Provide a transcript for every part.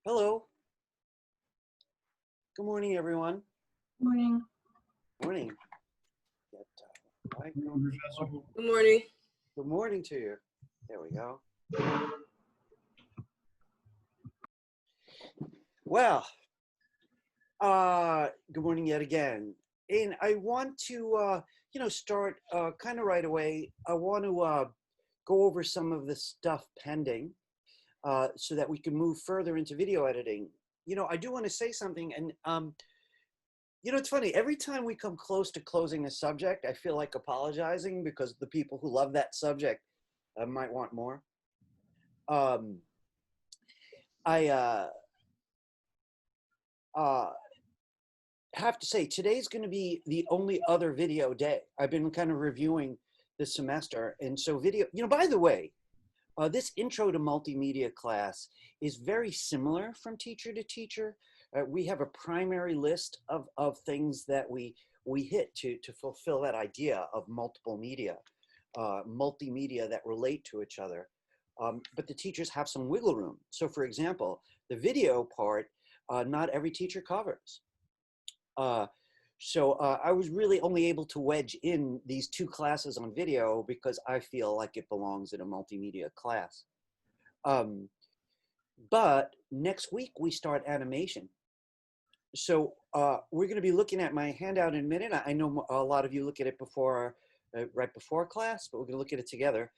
Hello. Good morning, everyone. Morning. Morning. Get, mic Good on. morning, Professor. Good morning. Good morning to you. There we go. Well, good morning yet again. And I want to, start kind of right away. I want to go over some of the stuff pending so that we can move further into video editing. I do want to say something, and it's funny. Every time we come close to closing a subject, I feel like apologizing because the people who love that subject might want more. I have to say, today's going to be the only other video day. I've been kind of reviewing this semester, and so video. By the way, this intro to multimedia class is very similar from teacher to teacher. We have a primary list of things that we hit to fulfill that idea of multiple media, multimedia that relate to each other. But the teachers have some wiggle room. So for example, the video part, not every teacher covers. So I was really only able to wedge in these two classes on video because I feel like it belongs in a multimedia class. But next week we start animation. So we're going to be looking at my handout in a minute. I know a lot of you look at it before, right before class, but we're going to look at it together.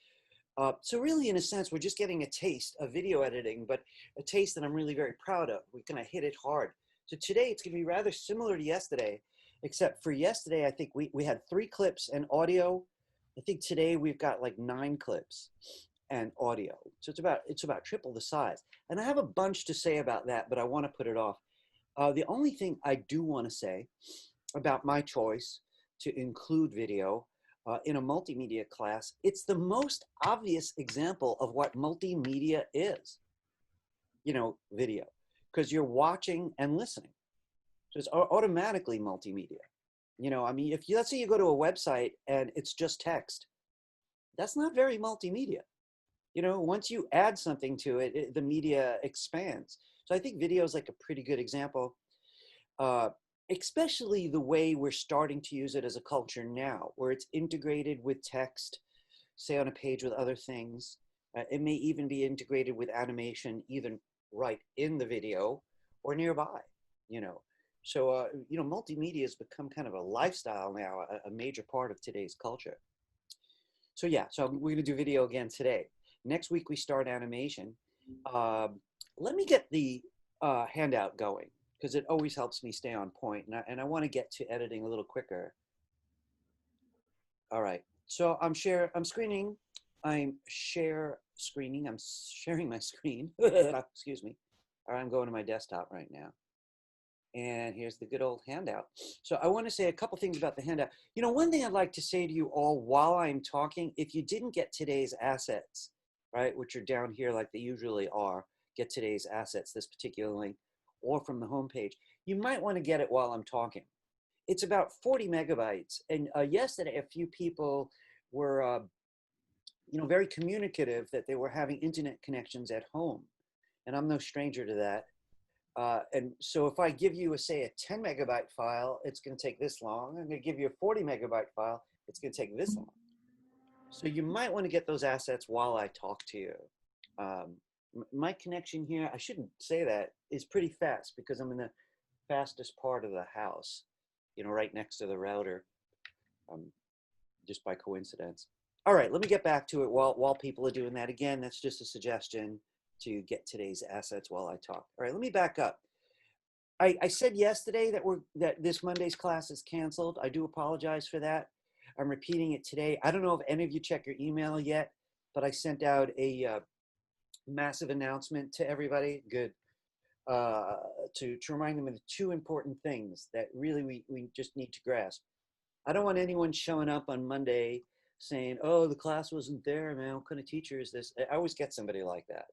So really, in a sense, we're just getting a taste of video editing, but a taste that I'm really very proud of. We're going to hit it hard. So today it's going to be rather similar to yesterday, except for yesterday, I think we had 3 clips and audio. I think today we've got like 9 clips and audio. So it's about triple the size. And I have a bunch to say about that, but I want to put it off. The only thing I do want to say about my choice to include video in a multimedia class, it's the most obvious example of what multimedia is, video, because you're watching and listening. So it's automatically multimedia. If you, let's say you go to a website and it's just text, that's not very multimedia. Once you add something to it, the media expands. So I think video is like a pretty good example, especially the way we're starting to use it as a culture now, where it's integrated with text, say on a page with other things. It may even be integrated with animation, either right in the video or nearby, So, multimedia has become kind of a lifestyle now, a major part of today's culture. So yeah, so we're gonna do video again today. Next week we start animation. Let me get the handout going because it always helps me stay on point, and I want to get to editing a little quicker. All right, so I'm sharing my screen. Excuse me. All right, I'm going to my desktop right now. And here's the good old handout. So I want to say a couple things about the handout. One thing I'd like to say to you all while I'm talking, if you didn't get today's assets, right, which are down here like they usually are, get today's assets, this particular link, or from the homepage, you might want to get it while I'm talking. It's about 40 megabytes. And yesterday, a few people were, very communicative that they were having internet connections at home. And I'm no stranger to that. And so if I give you, say, a 10 megabyte file, it's going to take this long. I'm going to give you a 40 megabyte file, it's going to take this long. So you might want to get those assets while I talk to you. My connection here, I shouldn't say that, is pretty fast because I'm in the fastest part of the house, right next to the router, just by coincidence. All right, let me get back to it while people are doing that. Again, that's just a suggestion to get today's assets while I talk. All right, let me back up. I said yesterday that this Monday's class is canceled. I do apologize for that. I'm repeating it today. I don't know if any of you check your email yet, but I sent out a massive announcement to everybody. Good. To remind them of the 2 important things that really we just need to grasp. I don't want anyone showing up on Monday saying, oh, the class wasn't there, man. What kind of teacher is this? I always get somebody like that.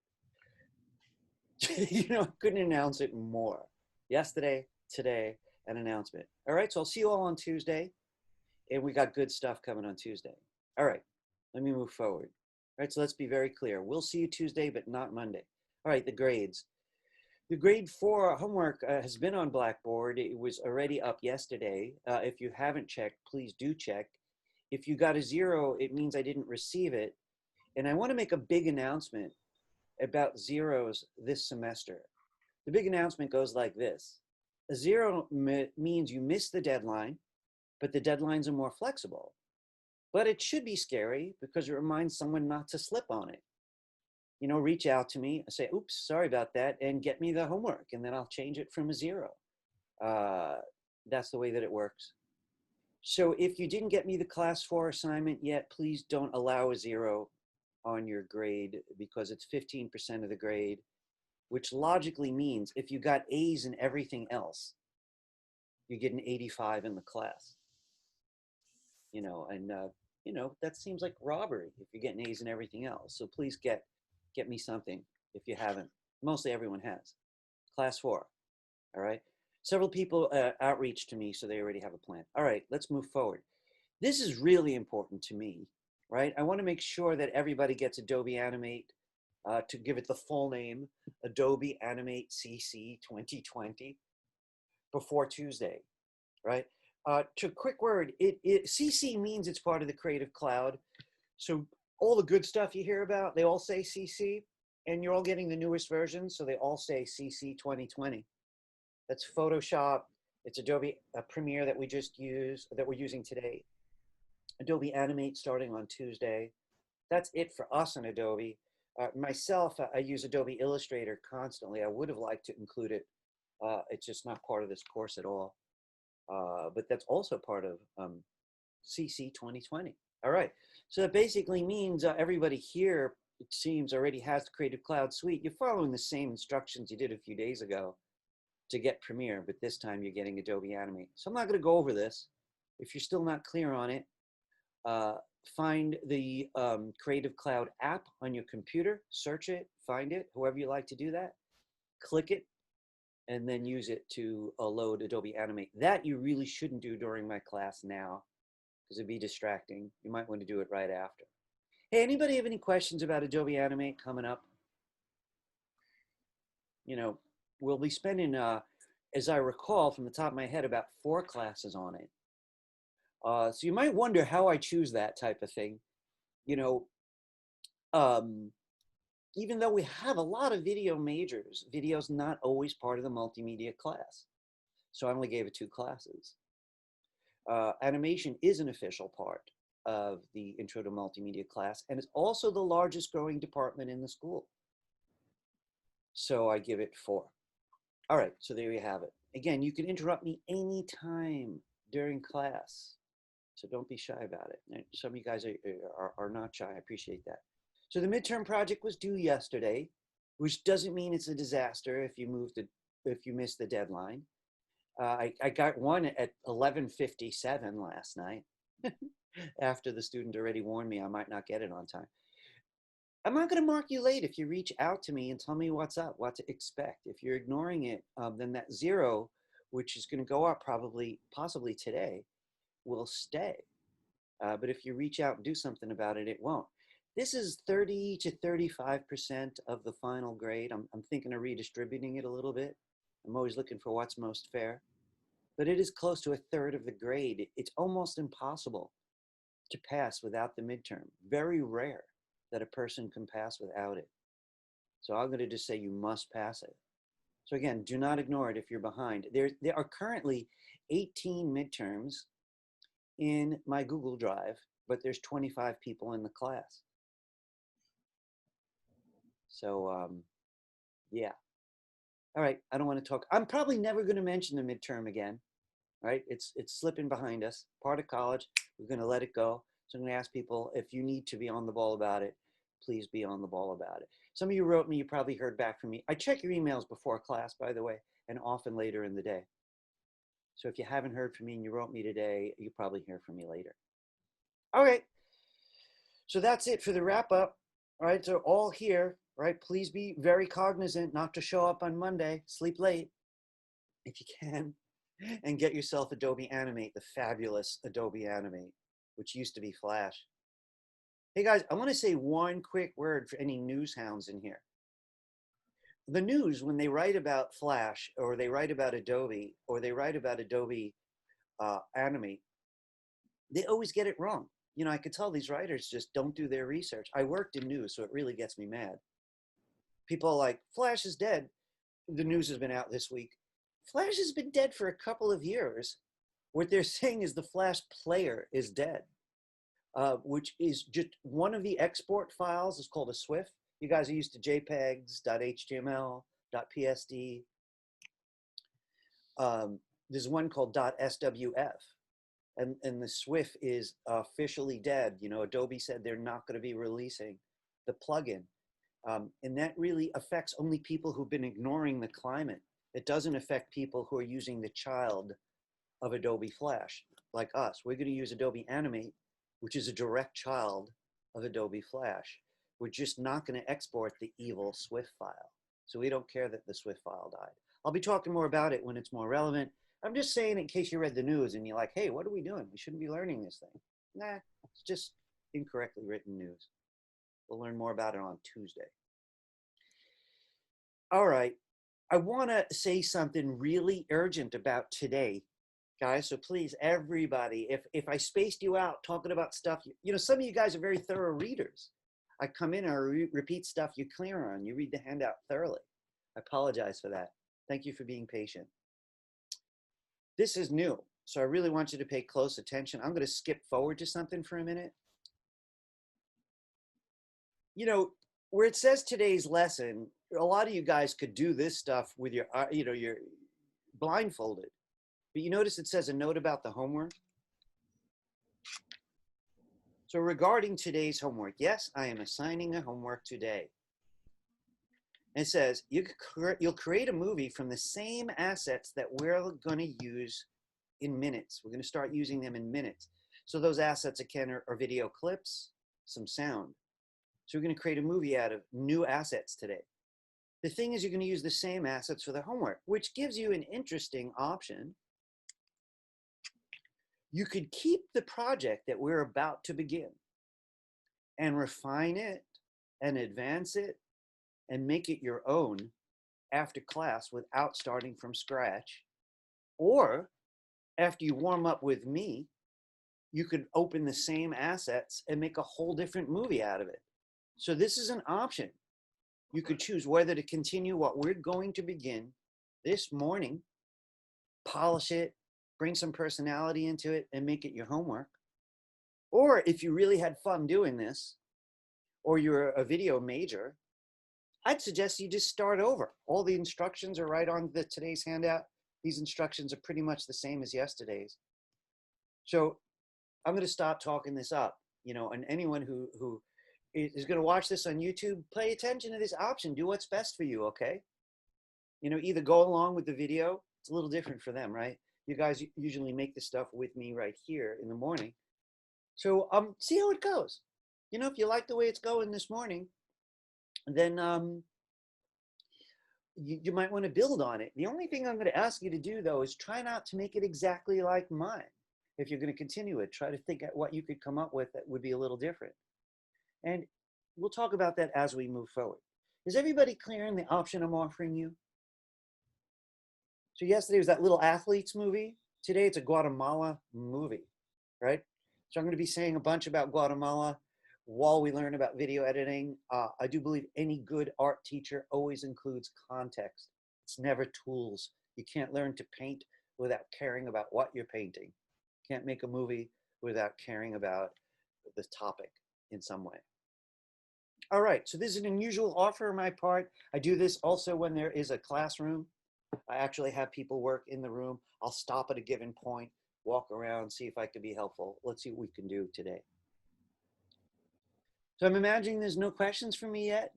I couldn't announce it more. Yesterday, today, an announcement. All right, so I'll see you all on Tuesday. And we got good stuff coming on Tuesday. All right, let me move forward. All right, so let's be very clear. We'll see you Tuesday, but not Monday. All right, the grades. The grade 4 homework has been on Blackboard. It was already up yesterday. If you haven't checked, please do check. If you got a 0, it means I didn't receive it. And I want to make a big announcement about zeros this semester. The big announcement goes like this. A 0 means you missed the deadline, but the deadlines are more flexible. But it should be scary because it reminds someone not to slip on it. You know, reach out to me, say, oops, sorry about that, and get me the homework, and then I'll change it from a 0. That's the way that it works. So if you didn't get me the class 4 assignment yet, please don't allow a 0 on your grade because it's 15% of the grade, which logically means if you got A's in everything else, you get an 85 in the class. You know, and you know, that seems like robbery if you're getting A's in everything else. So please get me something if you haven't. Mostly everyone has. Class 4, all right? Several people outreach to me, so they already have a plan. All right, let's move forward. This is really important to me, right? I want to make sure that everybody gets Adobe Animate, to give it the full name, Adobe Animate CC 2020, before Tuesday, right? To a quick word, CC means it's part of the Creative Cloud. So all the good stuff you hear about, they all say CC, and you're all getting the newest version, so they all say CC 2020. That's Photoshop. It's Adobe Premiere that we just used, that we're using today. Adobe Animate starting on Tuesday. That's it for us in Adobe. Myself, I use Adobe Illustrator constantly. I would have liked to include it. It's just not part of this course at all. But that's also part of CC 2020. All right, so that basically means everybody here, it seems, already has the Creative Cloud Suite. You're following the same instructions you did a few days ago to get Premiere, but this time you're getting Adobe Animate. So I'm not going to go over this. If you're still not clear on it, find the Creative Cloud app on your computer, search it, find it, however you like to do that, click it, and then use it to load Adobe Animate. That you really shouldn't do during my class now, because it'd be distracting. You might want to do it right after. Hey, anybody have any questions about Adobe Animate coming up? You know, we'll be spending, as I recall from the top of my head, about 4 classes on it. So you might wonder how I choose that type of thing. You know, even though we have a lot of video majors, video's not always part of the multimedia class. So I only gave it 2 classes. Animation is an official part of the Intro to Multimedia class, and it's also the largest growing department in the school. So I give it 4. All right, so there you have it. Again, you can interrupt me anytime during class, so don't be shy about it. And some of you guys are not shy. I appreciate that. So the midterm project was due yesterday, which doesn't mean it's a disaster if you miss the deadline. I got one at 11:57 last night after the student already warned me I might not get it on time. I'm not going to mark you late if you reach out to me and tell me what's up, what to expect. If you're ignoring it, then that 0, which is going to go up possibly today, will stay. But if you reach out and do something about it, it won't. This is 30 to 35% of the final grade. I'm thinking of redistributing it a little bit. I'm always looking for what's most fair. But it is close to 1/3 of the grade. It's almost impossible to pass without the midterm. Very rare that a person can pass without it. So I'm going to just say you must pass it. So again, do not ignore it if you're behind. There are currently 18 midterms in my Google Drive, but there's 25 people in the class. So yeah. All right, I don't want to talk. I'm probably never going to mention the midterm again, right? It's slipping behind us. Part of college, we're going to let it go. So I'm going to ask people, if you need to be on the ball about it, please be on the ball about it. Some of you wrote me, you probably heard back from me. I check your emails before class, by the way, and often later in the day. So if you haven't heard from me and you wrote me today, you probably hear from me later. All right, so that's it for the wrap up. All right, so all here, right? Please be very cognizant not to show up on Monday, sleep late if you can, and get yourself Adobe Animate, the fabulous Adobe Animate, which used to be Flash. Hey guys, I want to say one quick word for any news hounds in here. the news, when they write about Flash or they write about Adobe or they write about Adobe Anime, they always get it wrong. You know, I could tell these writers just don't do their research. I worked in news, so it really gets me mad. People are like, Flash is dead. The news has been out this week. Flash has been dead for a couple of years. What they're saying is the Flash player is dead, which is just one of the export files is called a SWIFT. You guys are used to JPEGs, .html, .psd. There's one called .swf. And the SWIFT is officially dead. You know, Adobe said they're not going to be releasing the plugin. And that really affects only people who've been ignoring the climate. It doesn't affect people who are using the child of Adobe Flash, like us. We're going to use Adobe Animate, which is a direct child of Adobe Flash. We're just not going to export the evil SWIFT file. So we don't care that the SWIFT file died. I'll be talking more about it when it's more relevant. I'm just saying in case you read the news and you're like, hey, what are we doing? We shouldn't be learning this thing. Nah, it's just incorrectly written news. We'll learn more about it on Tuesday. All right. I want to say something really urgent about today, guys. So please, everybody, if I spaced you out talking about stuff, you know, some of you guys are very thorough readers. I come in and I repeat stuff you're clear on. You read the handout thoroughly. I apologize for that. Thank you for being patient. This is new, so I really want you to pay close attention. I'm going to skip forward to something for a minute. You know, where it says today's lesson, a lot of you guys could do this stuff with your, you know, you're blindfolded. But you notice it says a note about the homework. So regarding today's homework, yes, I am assigning a homework today. And it says you'll create a movie from the same assets that we're going to use in minutes. We're going to start using them in minutes. So those assets, again, are video clips, some sound. So we're going to create a movie out of new assets today. The thing is, you're going to use the same assets for the homework, which gives you an interesting option. You could keep the project that we're about to begin and refine it and advance it and make it your own after class without starting from scratch. Or after you warm up with me, you could open the same assets and make a whole different movie out of it. So this is an option. You could choose whether to continue what we're going to begin this morning, polish it, bring some personality into it, and make it your homework. Or if you really had fun doing this, or you're a video major, I'd suggest you just start over. All the instructions are right on today's handout. These instructions are pretty much the same as yesterday's. So I'm going to stop talking this up, you know, and anyone who is going to watch this on YouTube, pay attention to this option. Do what's best for you, okay? You know, either go along with the video. It's a little different for them, right? You guys usually make this stuff with me right here in the morning. So see how it goes. You know, if you like the way it's going this morning, then you might want to build on it. The only thing I'm going to ask you to do, though, is try not to make it exactly like mine. If you're going to continue it, try to think at what you could come up with that would be a little different. And we'll talk about that as we move forward. Is everybody clear on the option I'm offering you? So yesterday was that Little Athletes movie. Today it's a Guatemala movie, right? So I'm going to be saying a bunch about Guatemala while we learn about video editing. I do believe any good art teacher always includes context. It's never tools. You can't learn to paint without caring about what you're painting. You can't make a movie without caring about the topic in some way. All right, so this is an unusual offer on my part. I do this also when there is a classroom. I actually have people work in the room. I'll stop at a given point, walk around, see if I can be helpful. Let's see what we can do today. So I'm imagining there's no questions for me yet.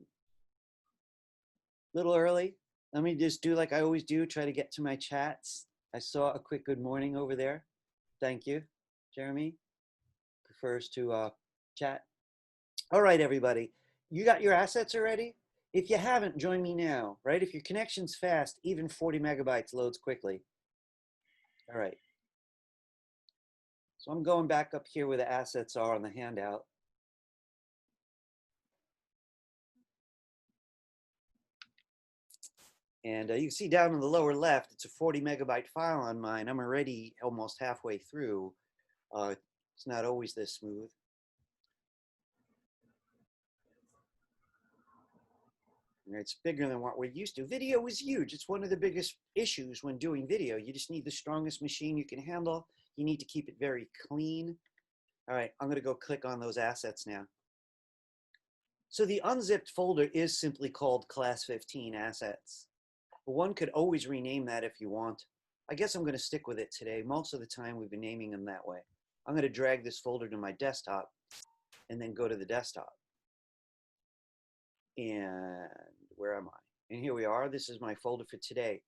A little early. Let me just do like I always do, try to get to my chats. I saw a quick good morning over there. Thank you. Jeremy prefers to chat. All right, everybody. You got your assets already? If you haven't, join me now, right? If your connection's fast, even 40 megabytes loads quickly. All right. So I'm going back up here where the assets are on the handout. And you can see down in the lower left, it's a 40 megabyte file on mine. I'm already almost halfway through. It's not always this smooth. It's bigger than what we're used to. Video is huge. It's one of the biggest issues when doing video. You just need the strongest machine you can handle. You need to keep it very clean. All right, I'm going to go click on those assets now. So the unzipped folder is simply called class 15 assets. But one could always rename that if you want. I guess I'm going to stick with it today. Most of the time we've been naming them that way. I'm going to drag this folder to my desktop and then go to the desktop. And where am I? And here we are. This is my folder for today.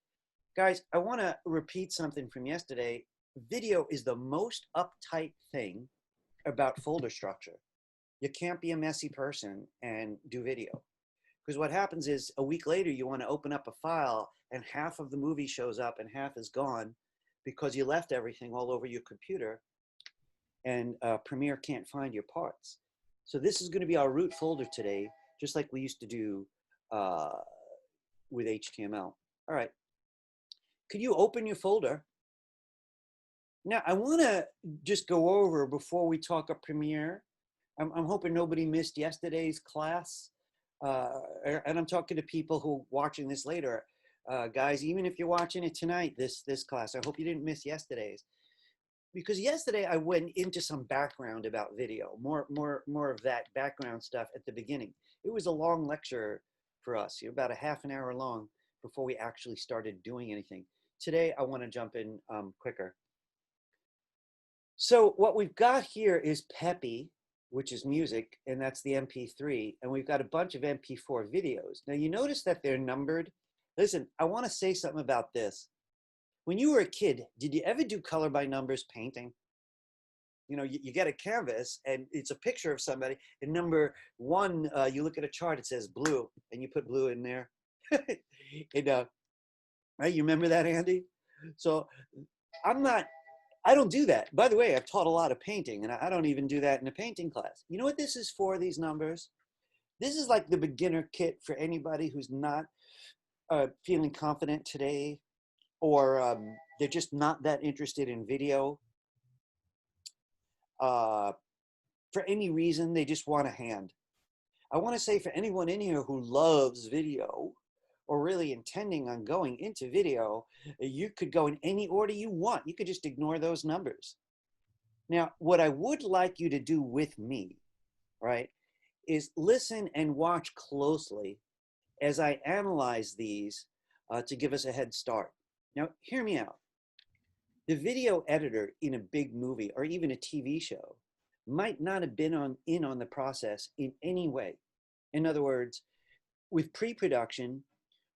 Guys, I want to repeat something from yesterday. Video is the most uptight thing about folder structure. You can't be a messy person and do video. Because what happens is a week later, you want to open up a file and half of the movie shows up and half is gone because you left everything all over your computer and Premiere can't find your parts. So this is going to be our root folder today, just like we used to do with HTML. All right. Could you open your folder? Now, I want to just go over before we talk about Premiere. I'm hoping nobody missed yesterday's class. And I'm talking to people who are watching this later. Guys, even if you're watching it tonight, this class, I hope you didn't miss yesterday's. Because yesterday I went into some background about video, more of that background stuff at the beginning. It was a long lecture for us, about a half an hour long before we actually started doing anything. Today, I want to jump in quicker. So what we've got here is Peppy, which is music, and that's the MP3, and we've got a bunch of MP4 videos. Now you notice that they're numbered. Listen, I want to say something about this. When you were a kid, did you ever do color by numbers painting? You know, you get a canvas and it's a picture of somebody, and number one, you look at a chart, it says blue, and you put blue in there. And, right, you remember that, Andy? So I don't do that. By the way, I've taught a lot of painting, and I don't even do that in a painting class. You know what this is for, these numbers? This is like the beginner kit for anybody who's not feeling confident today, or they're just not that interested in video. For any reason, they just want a hand. I want to say for anyone in here who loves video, or really intending on going into video, you could go in any order you want. You could just ignore those numbers. Now, what I would like you to do with me, right, is listen and watch closely as I analyze these to give us a head start. Now, hear me out. The video editor in a big movie or even a TV show might not have been in on the process in any way. In other words, with pre-production,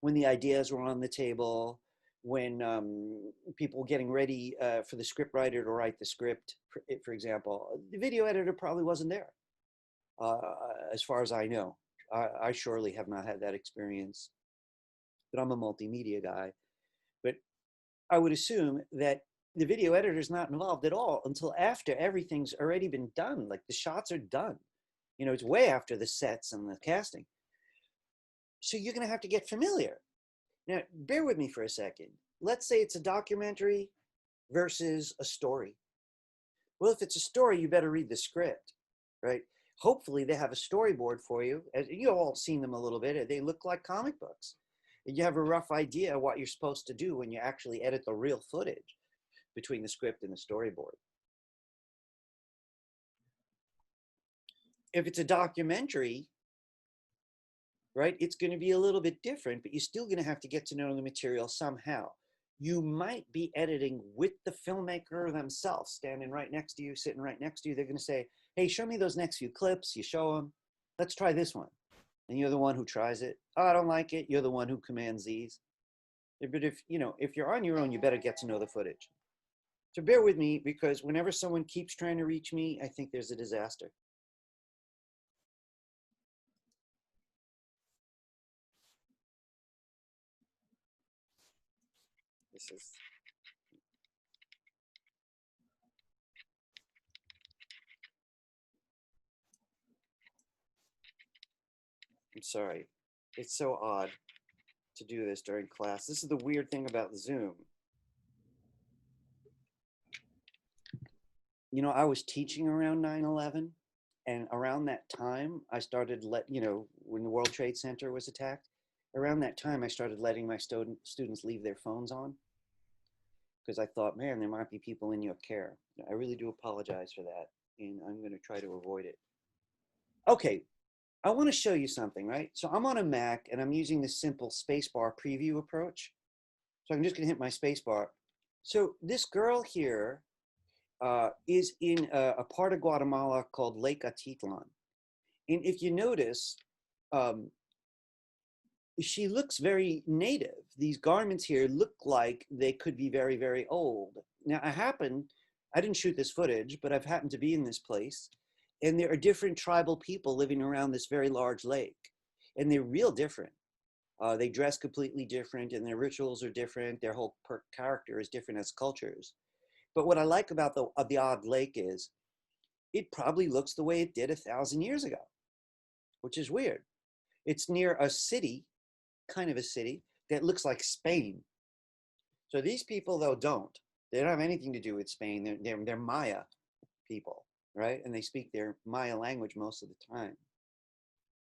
when the ideas were on the table, when people were getting ready for the script writer to write the script, for example, the video editor probably wasn't there, as far as I know. I surely have not had that experience, but I'm a multimedia guy. But I would assume that the video editor is not involved at all until after everything's already been done, like the shots are done. You know, it's way after the sets and the casting. So you're going to have to get familiar. Now, bear with me for a second. Let's say it's a documentary versus a story. Well, if it's a story, you better read the script, right? Hopefully they have a storyboard for you. You've all seen them a little bit. They look like comic books. You have a rough idea of what you're supposed to do when you actually edit the real footage between the script and the storyboard. If it's a documentary, right, it's going to be a little bit different, but you're still going to have to get to know the material somehow. You might be editing with the filmmaker themselves, standing right next to you, sitting right next to you. They're going to say, hey, show me those next few clips. You show them, let's try this one. And you're the one who tries it. Oh, I don't like it. You're the one who commands these. But if you're on your own, you better get to know the footage. So bear with me, because whenever someone keeps trying to reach me, I think there's a disaster. This is... I'm sorry. It's so odd to do this during class. This is the weird thing about Zoom. You know, I was teaching around 9/11, and around that time, I started when the World Trade Center was attacked, around that time, I started letting my students leave their phones on because I thought, man, there might be people in your care. I really do apologize for that, and I'm going to try to avoid it. Okay, I want to show you something, right? So I'm on a Mac, and I'm using this simple spacebar preview approach. So I'm just going to hit my spacebar. So this girl here is in a part of Guatemala called Lake Atitlan. And if you notice, she looks very native. These garments here look like they could be very, very old. Now, I didn't shoot this footage, but I've happened to be in this place. And there are different tribal people living around this very large lake. And they're real different. They dress completely different, and their rituals are different. Their whole character is different as cultures. But what I like about the odd lake is it probably looks the way it did 1,000 years ago, which is weird. It's near a city, kind of a city, that looks like Spain. So these people, though, don't. They don't have anything to do with Spain. They're Maya people, right? And they speak their Maya language most of the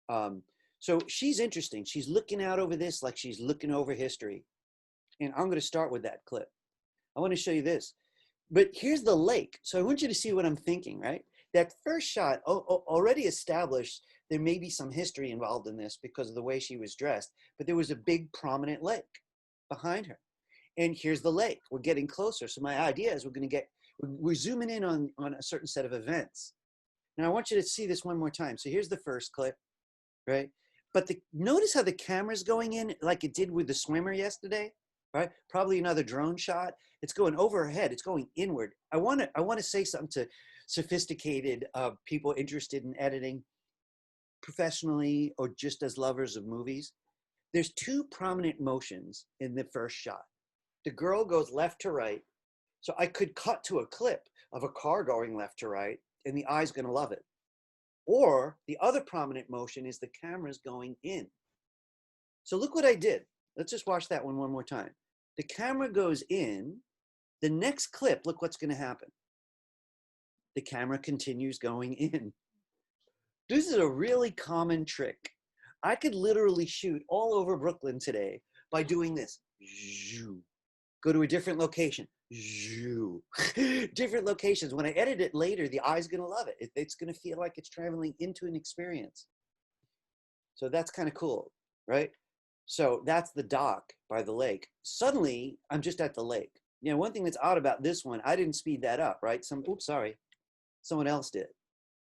time. So she's interesting. She's looking out over this like she's looking over history. And I'm going to start with that clip. I want to show you this. But here's the lake. So I want you to see what I'm thinking, right? That first shot already established there may be some history involved in this because of the way she was dressed, but there was a big prominent lake behind her. And here's the lake. We're getting closer. So my idea is we're zooming in on a certain set of events. Now I want you to see this one more time. So here's the first clip, right? But notice how the camera's going in like it did with the swimmer yesterday, right? Probably another drone shot. It's going over her head. It's going inward. I want to say something to sophisticated people interested in editing professionally or just as lovers of movies. There's two prominent motions in the first shot. The girl goes left to right. So I could cut to a clip of a car going left to right, and the eye's going to love it. Or the other prominent motion is the camera's going in. So look what I did. Let's just watch that one more time. The camera goes in. The next clip, look what's going to happen. The camera continues going in. This is a really common trick. I could literally shoot all over Brooklyn today by doing this. Go to a different location. Different locations. When I edit it later, the eye's going to love it. It's going to feel like it's traveling into an experience. So that's kind of cool, right? So that's the dock by the lake. Suddenly, I'm just at the lake. You know, one thing that's odd about this one, I didn't speed that up, right? Someone else did,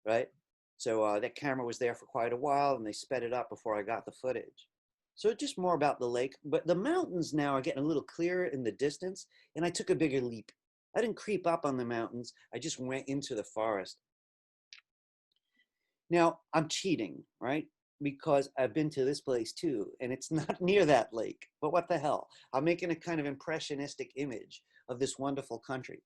right? So that camera was there for quite a while, and they sped it up before I got the footage. So just more about the lake, but the mountains now are getting a little clearer in the distance, and I took a bigger leap. I didn't creep up on the mountains. I just went into the forest. Now, I'm cheating, right? Because I've been to this place too, and it's not near that lake, but what the hell? I'm making a kind of impressionistic image of this wonderful country.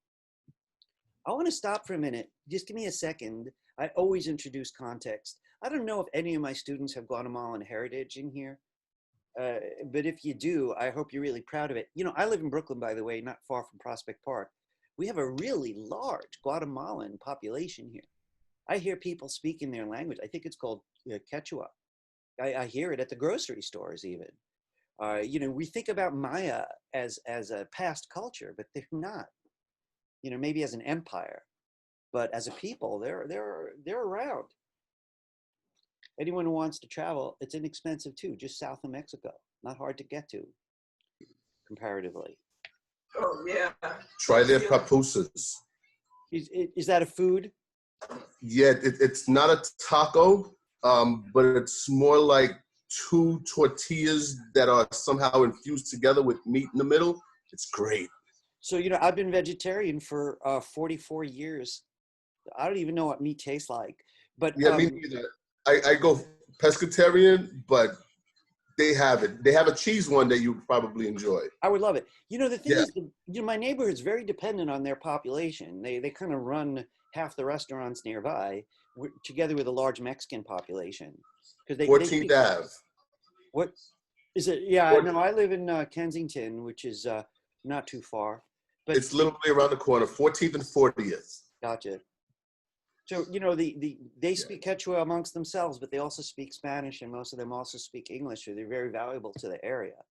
I want to stop for a minute. Just give me a second. I always introduce context. I don't know if any of my students have Guatemalan heritage in here, but if you do, I hope you're really proud of it. You know, I live in Brooklyn, by the way, not far from Prospect Park. We have a really large Guatemalan population here. I hear people speaking their language. I think it's called Quechua. I hear it at the grocery stores even. You know, we think about Maya as a past culture, but they're not. You know, maybe as an empire, but as a people, they're around. Anyone who wants to travel, it's inexpensive too, just south of Mexico. Not hard to get to, comparatively. Oh yeah. Try their pupusas. Is that a food? Yeah, it's not a taco, but it's more like two tortillas that are somehow infused together with meat in the middle. It's great. So, you know, I've been vegetarian for 44 years. I don't even know what meat tastes like. But yeah, me neither. I go pescatarian, but they have it. They have a cheese one that you probably enjoy. I would love it. You know, the thing is, you know, my neighborhood's very dependent on their population. They kind of run half the restaurants nearby, together with a large Mexican population. 14th Ave. What? Is it? Yeah, Or no, I live in Kensington, which is not too far. But it's literally around the corner, 14th and 40th. gotcha. So, you know, they Yeah. speak Quechua amongst themselves, but they also speak Spanish, and most of them also speak English, so they're very valuable to the area.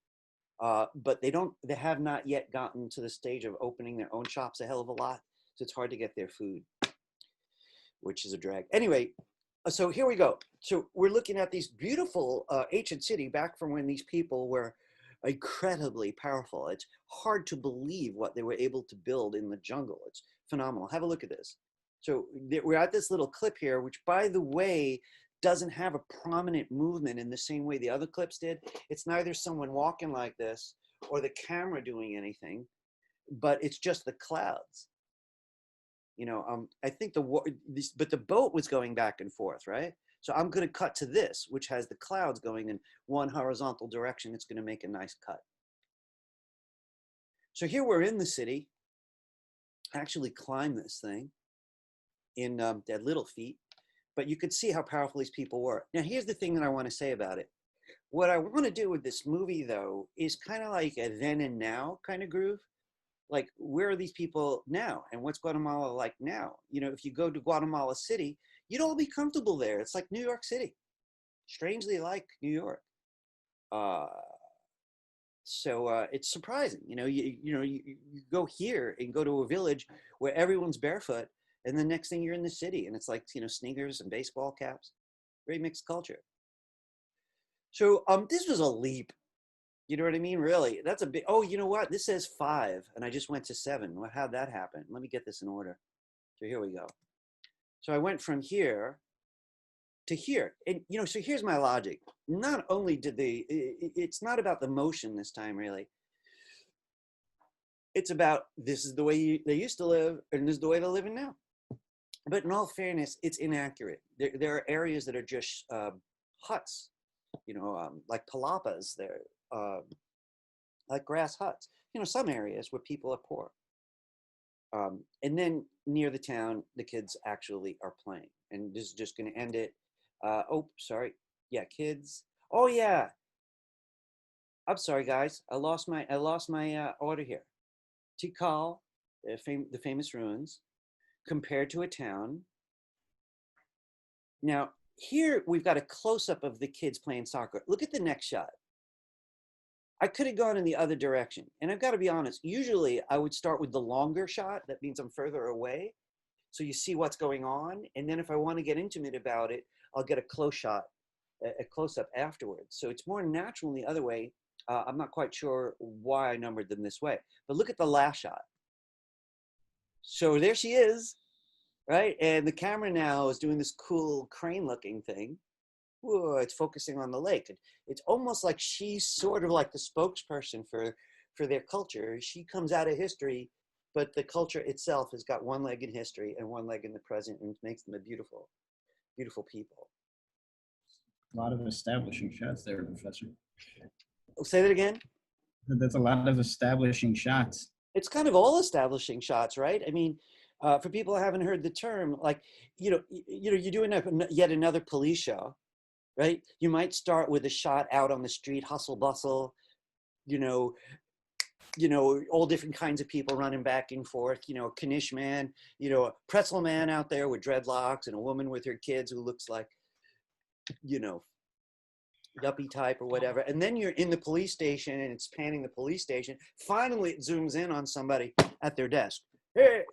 But they have not yet gotten to the stage of opening their own shops a hell of a lot, so it's hard to get their food, which is a drag. Anyway, so here we go. So we're looking at these beautiful ancient city back from when these people were incredibly powerful. It's hard to believe what they were able to build in the jungle. It's phenomenal. Have a look at this. So we're at this little clip here, which, by the way, doesn't have a prominent movement in the same way the other clips did. It's neither someone walking like this or the camera doing anything, but it's just the clouds. You know, I think but the boat was going back and forth, right? So I'm going to cut to this, which has the clouds going in one horizontal direction. It's going to make a nice cut. So here we're in the city. I actually climbed this thing in dead little feet, but you could see how powerful these people were. Now, here's the thing that I want to say about it. What I want to do with this movie, though, is kind of like a then and now kind of groove. Like, where are these people now? And what's Guatemala like now? You know, if you go to Guatemala City, you'd all be comfortable there. It's like New York City, strangely like New York. So it's surprising. You know, you go here and go to a village where everyone's barefoot, and the next thing you're in the city, and it's like, you know, sneakers and baseball caps. Very mixed culture. So this was a leap. You know what I mean? Really, that's a big. Oh, you know what? This says 5, and I just went to 7. How'd that happen? Let me get this in order. So here we go. So I went from here to here, and you know. So here's my logic. Not only did it's not about the motion this time, really. It's about this is the way they used to live, and this is the way they're living now. But in all fairness, it's inaccurate. There are areas that are just huts, you know, like palapas. There. Like grass huts, you know, some areas where people are poor. And then near the town, the kids actually are playing. And this is just going to end it. Oh, sorry. Yeah, kids. Oh, yeah. I'm sorry, guys. I lost my order here. Tikal, the famous ruins, compared to a town. Now, here we've got a close-up of the kids playing soccer. Look at the next shot. I could have gone in the other direction. And I've got to be honest, usually I would start with the longer shot. That means I'm further away. So you see what's going on. And then if I want to get intimate about it, I'll get a close shot, a close-up afterwards. So it's more natural in the other way. I'm not quite sure why I numbered them this way. But look at the last shot. So there she is, right? And the camera now is doing this cool crane-looking thing. Whoa, it's focusing on the lake. It's almost like she's sort of like the spokesperson for their culture. She comes out of history, but the culture itself has got one leg in history and one leg in the present, and makes them a beautiful, beautiful people. A lot of establishing shots there, Professor. Oh, say that again? That's a lot of establishing shots. It's kind of all establishing shots, right? I mean, for people who haven't heard the term, like, you're doing yet another police show, right? You might start with a shot out on the street, hustle bustle, you know, all different kinds of people running back and forth, you know, a Knish man, you know, a pretzel man out there with dreadlocks, and a woman with her kids who looks like, you know, yuppie type or whatever. And then you're in the police station and it's panning the police station. Finally, it zooms in on somebody at their desk. Hey,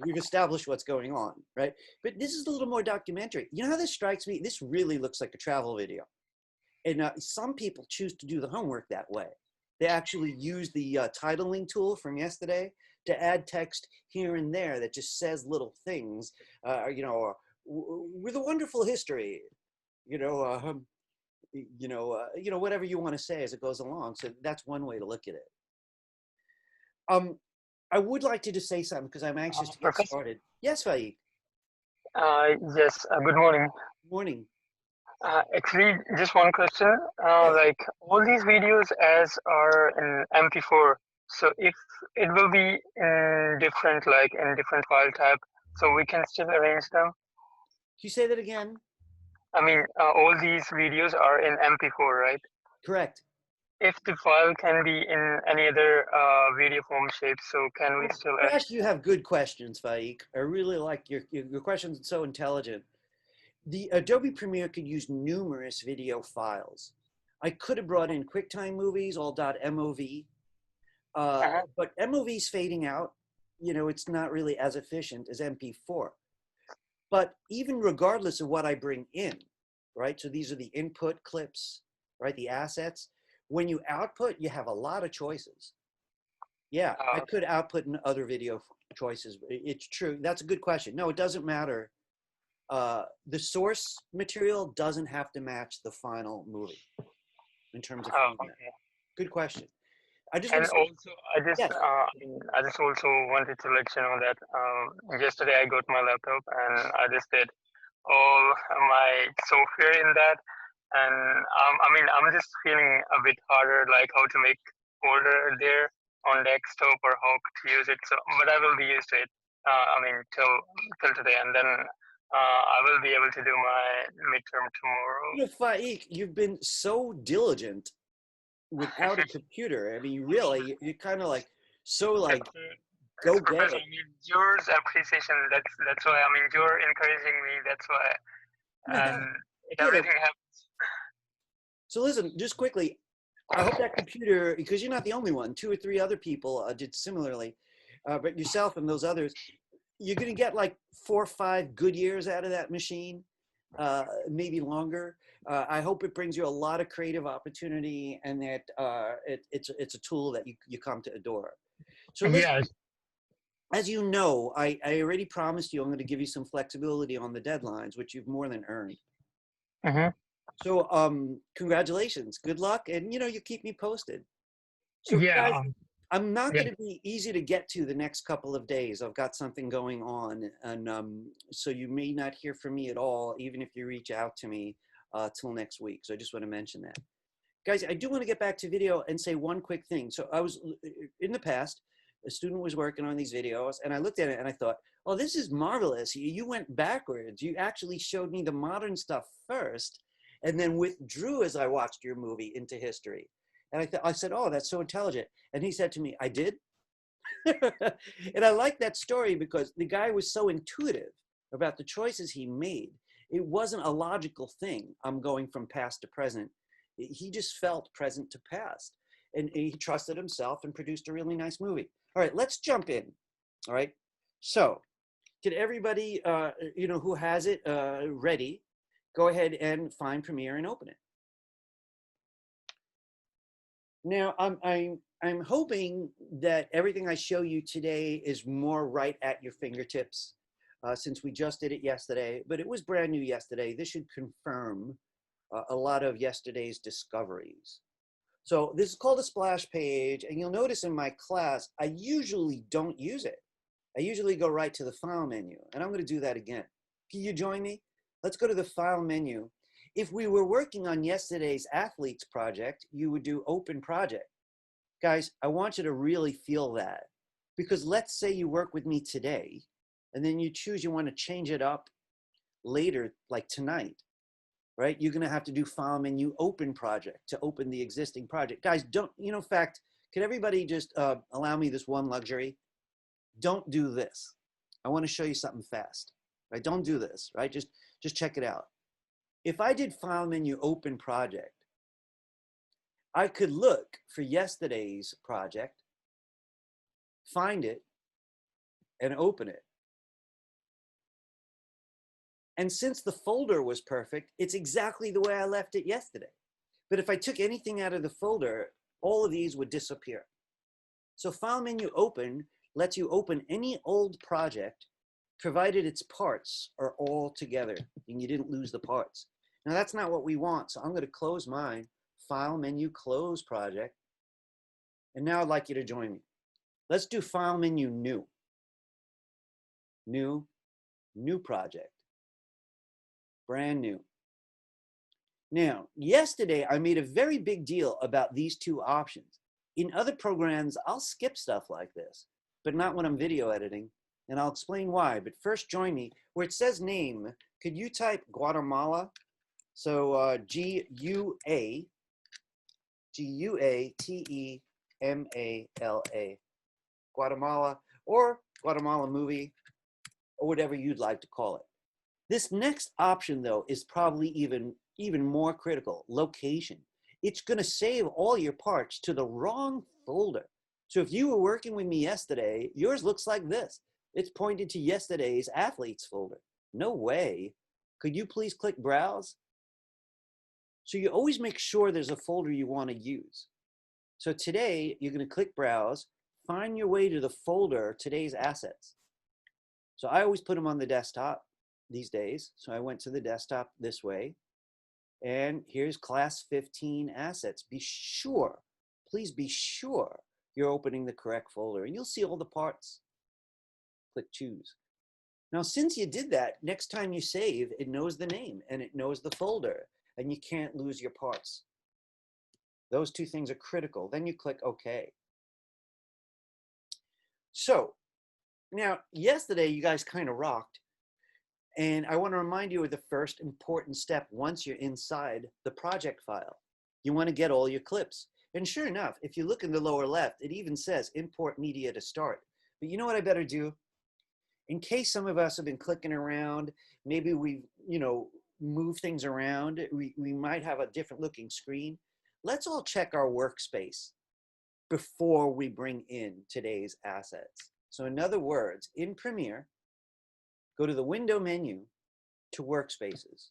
we've established what's going on, right? But this is a little more documentary. You know how this strikes me? This really looks like a travel video. And some people choose to do the homework that way. They actually use the titling tool from yesterday to add text here and there that just says little things, you know, with a wonderful history, whatever you want to say as it goes along. So that's one way to look at it. I would like to just say something because I'm anxious to get Professor? started. Yes, Faik. Yes, good morning. Morning. Actually, just one question. Like all these videos as are in MP4, so if it will be in different, like in different file type, so we can still arrange them. Can you say that again? I mean, all these videos are in MP4, right? Correct. if the file can be in any other video form shape, so can we still edit? Gosh, you have good questions, Faik. I really like your questions are so intelligent. The Adobe Premiere could use numerous video files. I could have brought in QuickTime movies, all .mov, Uh-huh. but MOV's fading out. You know, it's not really as efficient as MP4. But even regardless of what I bring in, right? So these are the input clips, right? The assets. When you output, you have a lot of choices. Yeah, I could output in other video choices. It's true. That's a good question. No, it doesn't matter. The source material doesn't have to match the final movie in terms of format. Okay. Good question. I just And want to say, also, yes. I just also wanted to let you know that yesterday I got my laptop and I just did all my software in that, and I'm just feeling a bit harder, like how to make folder there on desktop or how to use it. So, but I will be used to it. Till today, and then I will be able to do my midterm tomorrow. You know, Faik, you've been so diligent without a computer. I mean, really, you're kind of like, so like, go It's get professional. it. I mean, yours appreciation. That's why. I mean, you're encouraging me. That's why, and Get it. everything happens. So listen, just quickly, I hope that computer, because you're not the only one, 2 or 3 other people did similarly, but yourself and those others, you're going to get like 4 or 5 good years out of that machine, maybe longer. I hope it brings you a lot of creative opportunity and that it's a tool that you come to adore. So listen, Yes. as you know, I already promised you I'm going to give you some flexibility on the deadlines, which you've more than earned. Mm-hmm. So congratulations, good luck, and you keep me posted. So guys, Yeah. I'm not Yeah. going to be easy to get to the next couple of days. I've got something going on, and so you may not hear from me at all, even if you reach out to me till next week. So I just want to mention that. Guys, I do want to get back to video and say one quick thing. So I was, in the past, a student was working on these videos, and I looked at it and I thought, oh, this is marvelous. You went backwards. You actually showed me the modern stuff first, and then withdrew as I watched your movie into history. And I said, oh, that's so intelligent. And he said to me, I did. And I like that story because the guy was so intuitive about the choices he made. It wasn't a logical thing. I'm going from past to present. He just felt present to past. And he trusted himself and produced a really nice movie. All right, let's jump in. All right. So, can everybody, who has it ready, go ahead and find Premiere and open it. Now, I'm hoping that everything I show you today is more right at your fingertips, since we just did it yesterday, but it was brand new yesterday. This should confirm a lot of yesterday's discoveries. So this is called a splash page, and you'll notice in my class, I usually don't use it. I usually go right to the file menu, and I'm going to do that again. Can you join me? Let's go to the file menu. If we were working on yesterday's athletes project, you would do open project. Guys, I want you to really feel that, because let's say you work with me today, and then you choose you want to change it up later, like tonight, right? You're going to have to do file menu open project to open the existing project. Guys, don't, in fact, can everybody just allow me this one luxury? Don't do this. I want to show you something fast, right? Don't do this, right? Just check it out. If I did file menu open project, I could look for yesterday's project, find it, and open it. And since the folder was perfect, it's exactly the way I left it yesterday. But if I took anything out of the folder, all of these would disappear. So file menu open lets you open any old project, provided its parts are all together and you didn't lose the parts. Now that's not what we want. So I'm going to close mine, file menu close project. And now I'd like you to join me. Let's do file menu new. New project. Brand new. Now, yesterday I made a very big deal about these two options. In other programs, I'll skip stuff like this, but not when I'm video editing. And I'll explain why. But first, join me. Where it says name, could you type Guatemala? So G-U-A Guatemala, Guatemala, or Guatemala movie, or whatever you'd like to call it. This next option, though, is probably even more critical, location. It's going to save all your parts to the wrong folder. So if you were working with me yesterday, yours looks like this. It's pointed to yesterday's athletes folder. No way. Could you please click browse? So you always make sure there's a folder you want to use. So today, you're going to click browse, find your way to the folder, today's assets. So I always put them on the desktop these days. So I went to the desktop this way. And here's class 15 assets. Be sure, please be sure you're opening the correct folder, and you'll see all the parts. Click choose. Now, since you did that, next time you save, it knows the name and it knows the folder, and you can't lose your parts. Those two things are critical. Then you click OK. So now, yesterday, you guys kind of rocked. And I want to remind you of the first important step once you're inside the project file. You want to get all your clips. And sure enough, if you look in the lower left, it even says import media to start. But you know what I better do? In case some of us have been clicking around, maybe we, move things around, we might have a different looking screen. Let's all check our workspace before we bring in today's assets. So in other words, in Premiere, go to the window menu to workspaces.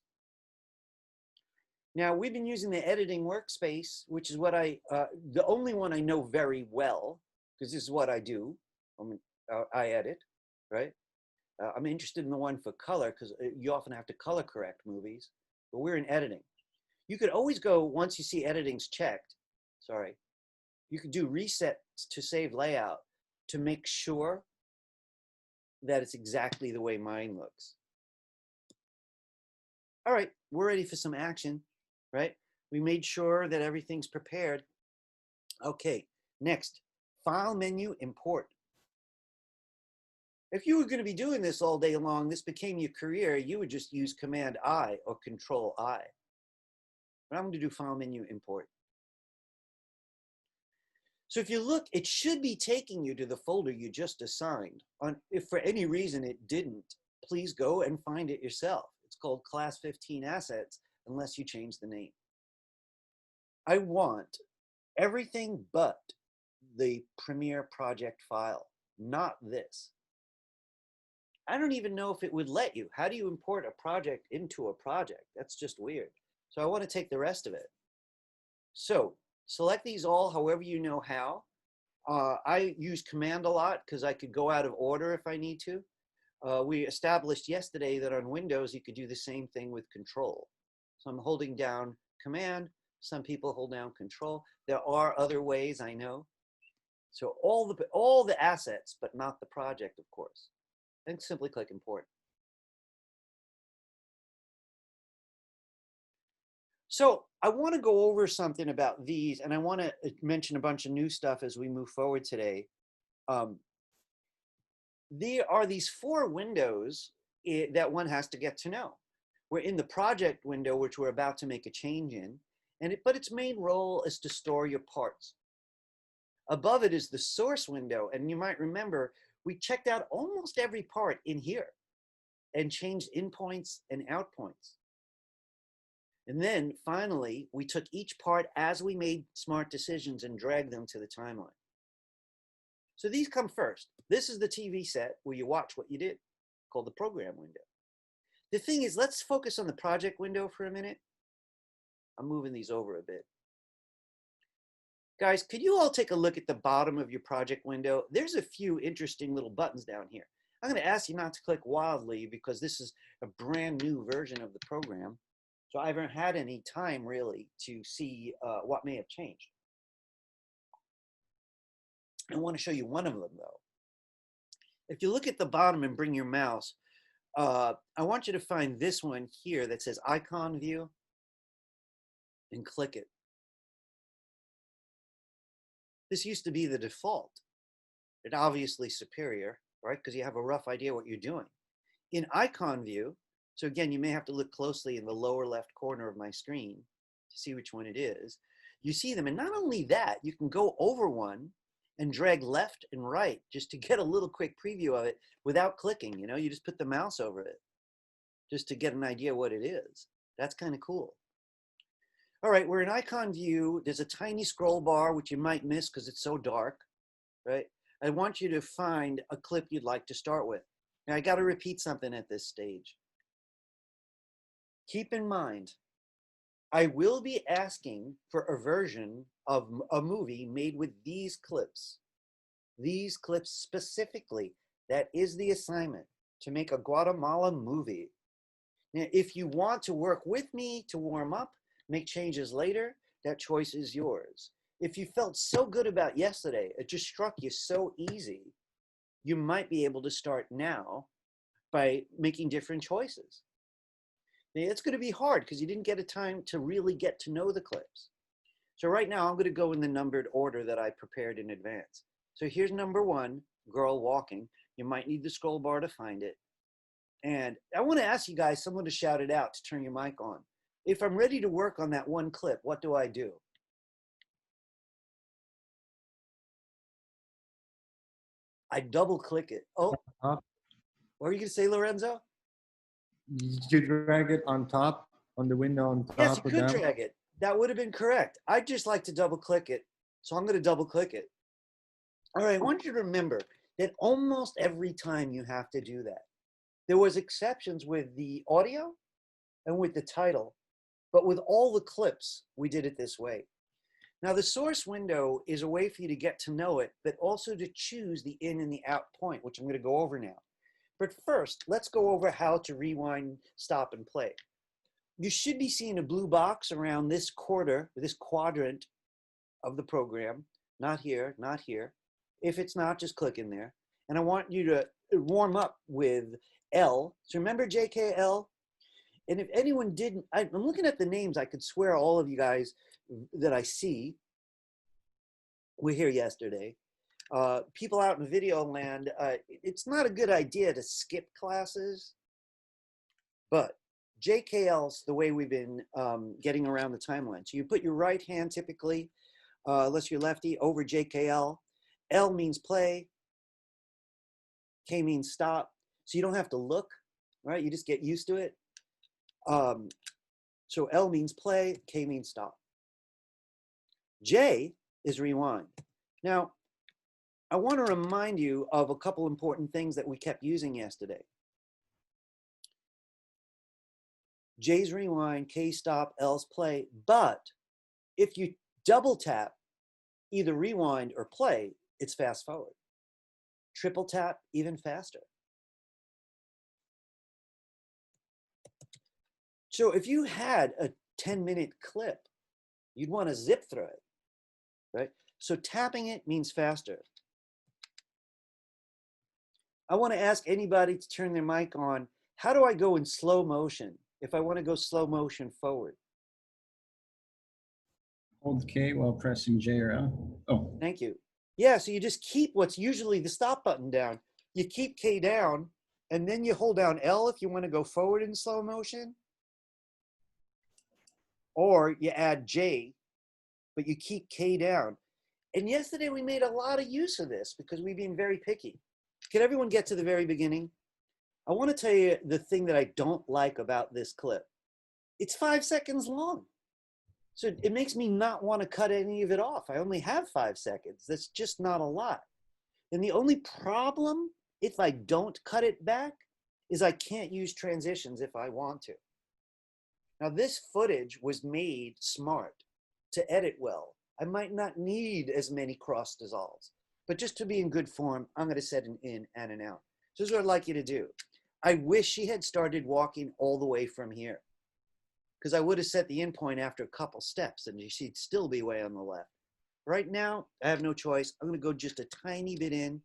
Now we've been using the editing workspace, which is what the only one I know very well, because this is what I do. I edit, right? I'm interested in the one for color because you often have to color correct movies, but we're in editing. You could always go, once you see editing's checked, you could do reset to save layout to make sure that it's exactly the way mine looks. All right, we're ready for some action, right? We made sure that everything's prepared. Okay, next, file menu, import. If you were going to be doing this all day long, this became your career, you would just use Command I or Control I. But I'm going to do file menu, import. So if you look, it should be taking you to the folder you just assigned. If for any reason it didn't, please go and find it yourself. It's called Class 15 Assets, unless you change the name. I want everything but the Premiere project file, not this. I don't even know if it would let you. How do you import a project into a project? That's just weird. So I want to take the rest of it. So select these all however you know how. I use Command a lot because I could go out of order if I need to. We established yesterday that on Windows you could do the same thing with Control. So I'm holding down Command. Some people hold down Control. There are other ways, I know. So all the assets, but not the project, of course. And simply click Import. So I want to go over something about these, and I want to mention a bunch of new stuff as we move forward today. There are these 4 windows that one has to get to know. We're in the project window, which we're about to make a change in, but its main role is to store your parts. Above it is the source window, and you might remember we checked out almost every part in here and changed in points and out points. And then finally, we took each part as we made smart decisions and dragged them to the timeline. So these come first. This is the TV set where you watch what you did, called the program window. The thing is, let's focus on the project window for a minute. I'm moving these over a bit. Guys, could you all take a look at the bottom of your project window? There's a few interesting little buttons down here. I'm going to ask you not to click wildly because this is a brand new version of the program. So I haven't had any time really to see what may have changed. I want to show you one of them though. If you look at the bottom and bring your mouse, I want you to find this one here that says icon view and click it. This used to be the default. It's obviously superior, right? Because you have a rough idea what you're doing. In icon view, so again, you may have to look closely in the lower left corner of my screen to see which one it is. you see them. And not only that, you can go over one and drag left and right just to get a little quick preview of it without clicking. You know, you just put the mouse over it just to get an idea what it is. That's kind of cool. All right, we're in icon view. There's a tiny scroll bar, which you might miss because it's so dark, right? I want you to find a clip you'd like to start with. Now, I got to repeat something at this stage. Keep in mind, I will be asking for a version of a movie made with these clips specifically. That is the assignment, to make a Guatemala movie. Now, if you want to work with me to warm up, make changes later, that choice is yours. If you felt so good about yesterday, it just struck you so easy, you might be able to start now by making different choices. Now, it's going to be hard because you didn't get a time to really get to know the clips. So right now, I'm going to go in the numbered order that I prepared in advance. So here's number 1, girl walking. You might need the scroll bar to find it. And I want to ask you guys, someone to shout it out to turn your mic on. If I'm ready to work on that one clip, what do I do? I double click it. Oh, Top. what are you going to say, Lorenzo? You drag it on top, on the window on top. Yes, you or could down. drag it. That would have been correct. I'd just like to double click it. So I'm going to double click it. All right, I want you to remember that almost every time you have to do that. There was exceptions with the audio and with the title, but with all the clips, we did it this way. Now, the source window is a way for you to get to know it, but also to choose the in and the out point, which I'm going to go over now. But first, let's go over how to rewind, stop, and play. You should be seeing a blue box around this quadrant of the program. Not here, not here. If it's not, just click in there. And I want you to warm up with L. So remember JKL? And if anyone didn't, I'm looking at the names, I could swear all of you guys that I see were here yesterday. People out in video land, it's not a good idea to skip classes, but JKL's the way we've been getting around the timeline. So you put your right hand typically, unless you're lefty, over JKL. L means play, K means stop. So you don't have to look, right? You just get used to it. So L means play, K means stop. J is rewind. Now, I want to remind you of a couple important things that we kept using yesterday. J's rewind, K stop, L's play. But if you double tap either rewind or play, it's fast forward. Triple tap, even faster. So if you had a 10-minute clip, you'd want to zip through it, right? So tapping it means faster. I want to ask anybody to turn their mic on. How do I go in slow motion if I want to go slow motion forward? Hold K while pressing J or L. Oh, Thank you. Yeah, so you just keep what's usually the stop button down. You keep K down, and then you hold down L if you want to go forward in slow motion. Or you add J, but you keep K down. And yesterday we made a lot of use of this because we've been very picky. Can everyone get to the very beginning? I want to tell you the thing that I don't like about this clip. It's 5 seconds long. So it makes me not want to cut any of it off. I only have 5 seconds. That's just not a lot. And the only problem, if I don't cut it back, is I can't use transitions if I want to. Now, this footage was made smart to edit well. I might not need as many cross dissolves, but just to be in good form, I'm going to set an in and an out. So this is what I'd like you to do. I wish she had started walking all the way from here, because I would have set the in point after a couple steps and she'd still be way on the left. Right now, I have no choice. I'm going to go just a tiny bit in,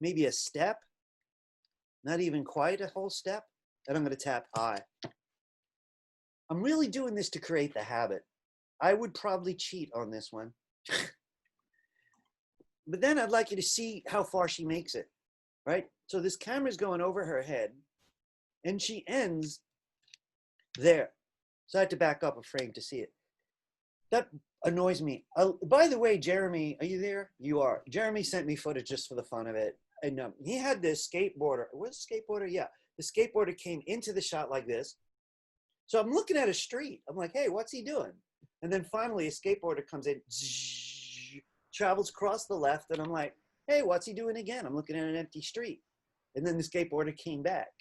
maybe a step, not even quite a whole step, and I'm going to tap I. I'm really doing this to create the habit. I would probably cheat on this one. But then I'd like you to see how far she makes it, right? So this camera's going over her head, and she ends there. So I had to back up a frame to see it. That annoys me. By the way, Jeremy, are you there? You are. Jeremy sent me footage just for the fun of it. And he had this skateboarder. Was it a skateboarder? Yeah. The skateboarder came into the shot like this. So I'm looking at a street. I'm like, hey, what's he doing? And then finally a skateboarder comes in, travels across the left. And I'm like, hey, what's he doing again? I'm looking at an empty street. And then the skateboarder came back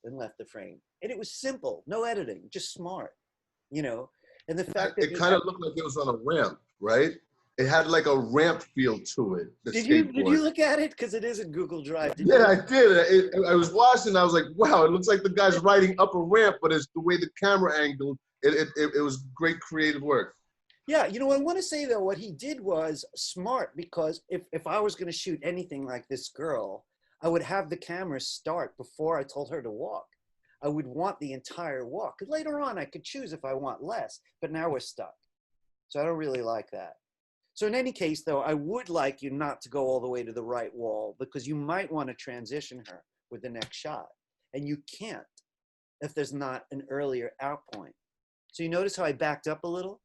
and left the frame. And it was simple, no editing, just smart, you know? And the fact that It kind of looked like it was on a ramp, right? It had like a ramp feel to it. Did you look at it? Because it is in Google Drive. Yeah, I did. I was watching. I was like, wow, it looks like the guy's riding up a ramp, but it's the way the camera angled. It was great creative work. Yeah, you know, I want to say though, what he did was smart, because if I was going to shoot anything like this girl, I would have the camera start before I told her to walk. I would want the entire walk. Because later on, I could choose if I want less, but now we're stuck. So I don't really like that. So in any case, though, I would like you not to go all the way to the right wall, because you might want to transition her with the next shot. And you can't if there's not an earlier out point. So you notice how I backed up a little?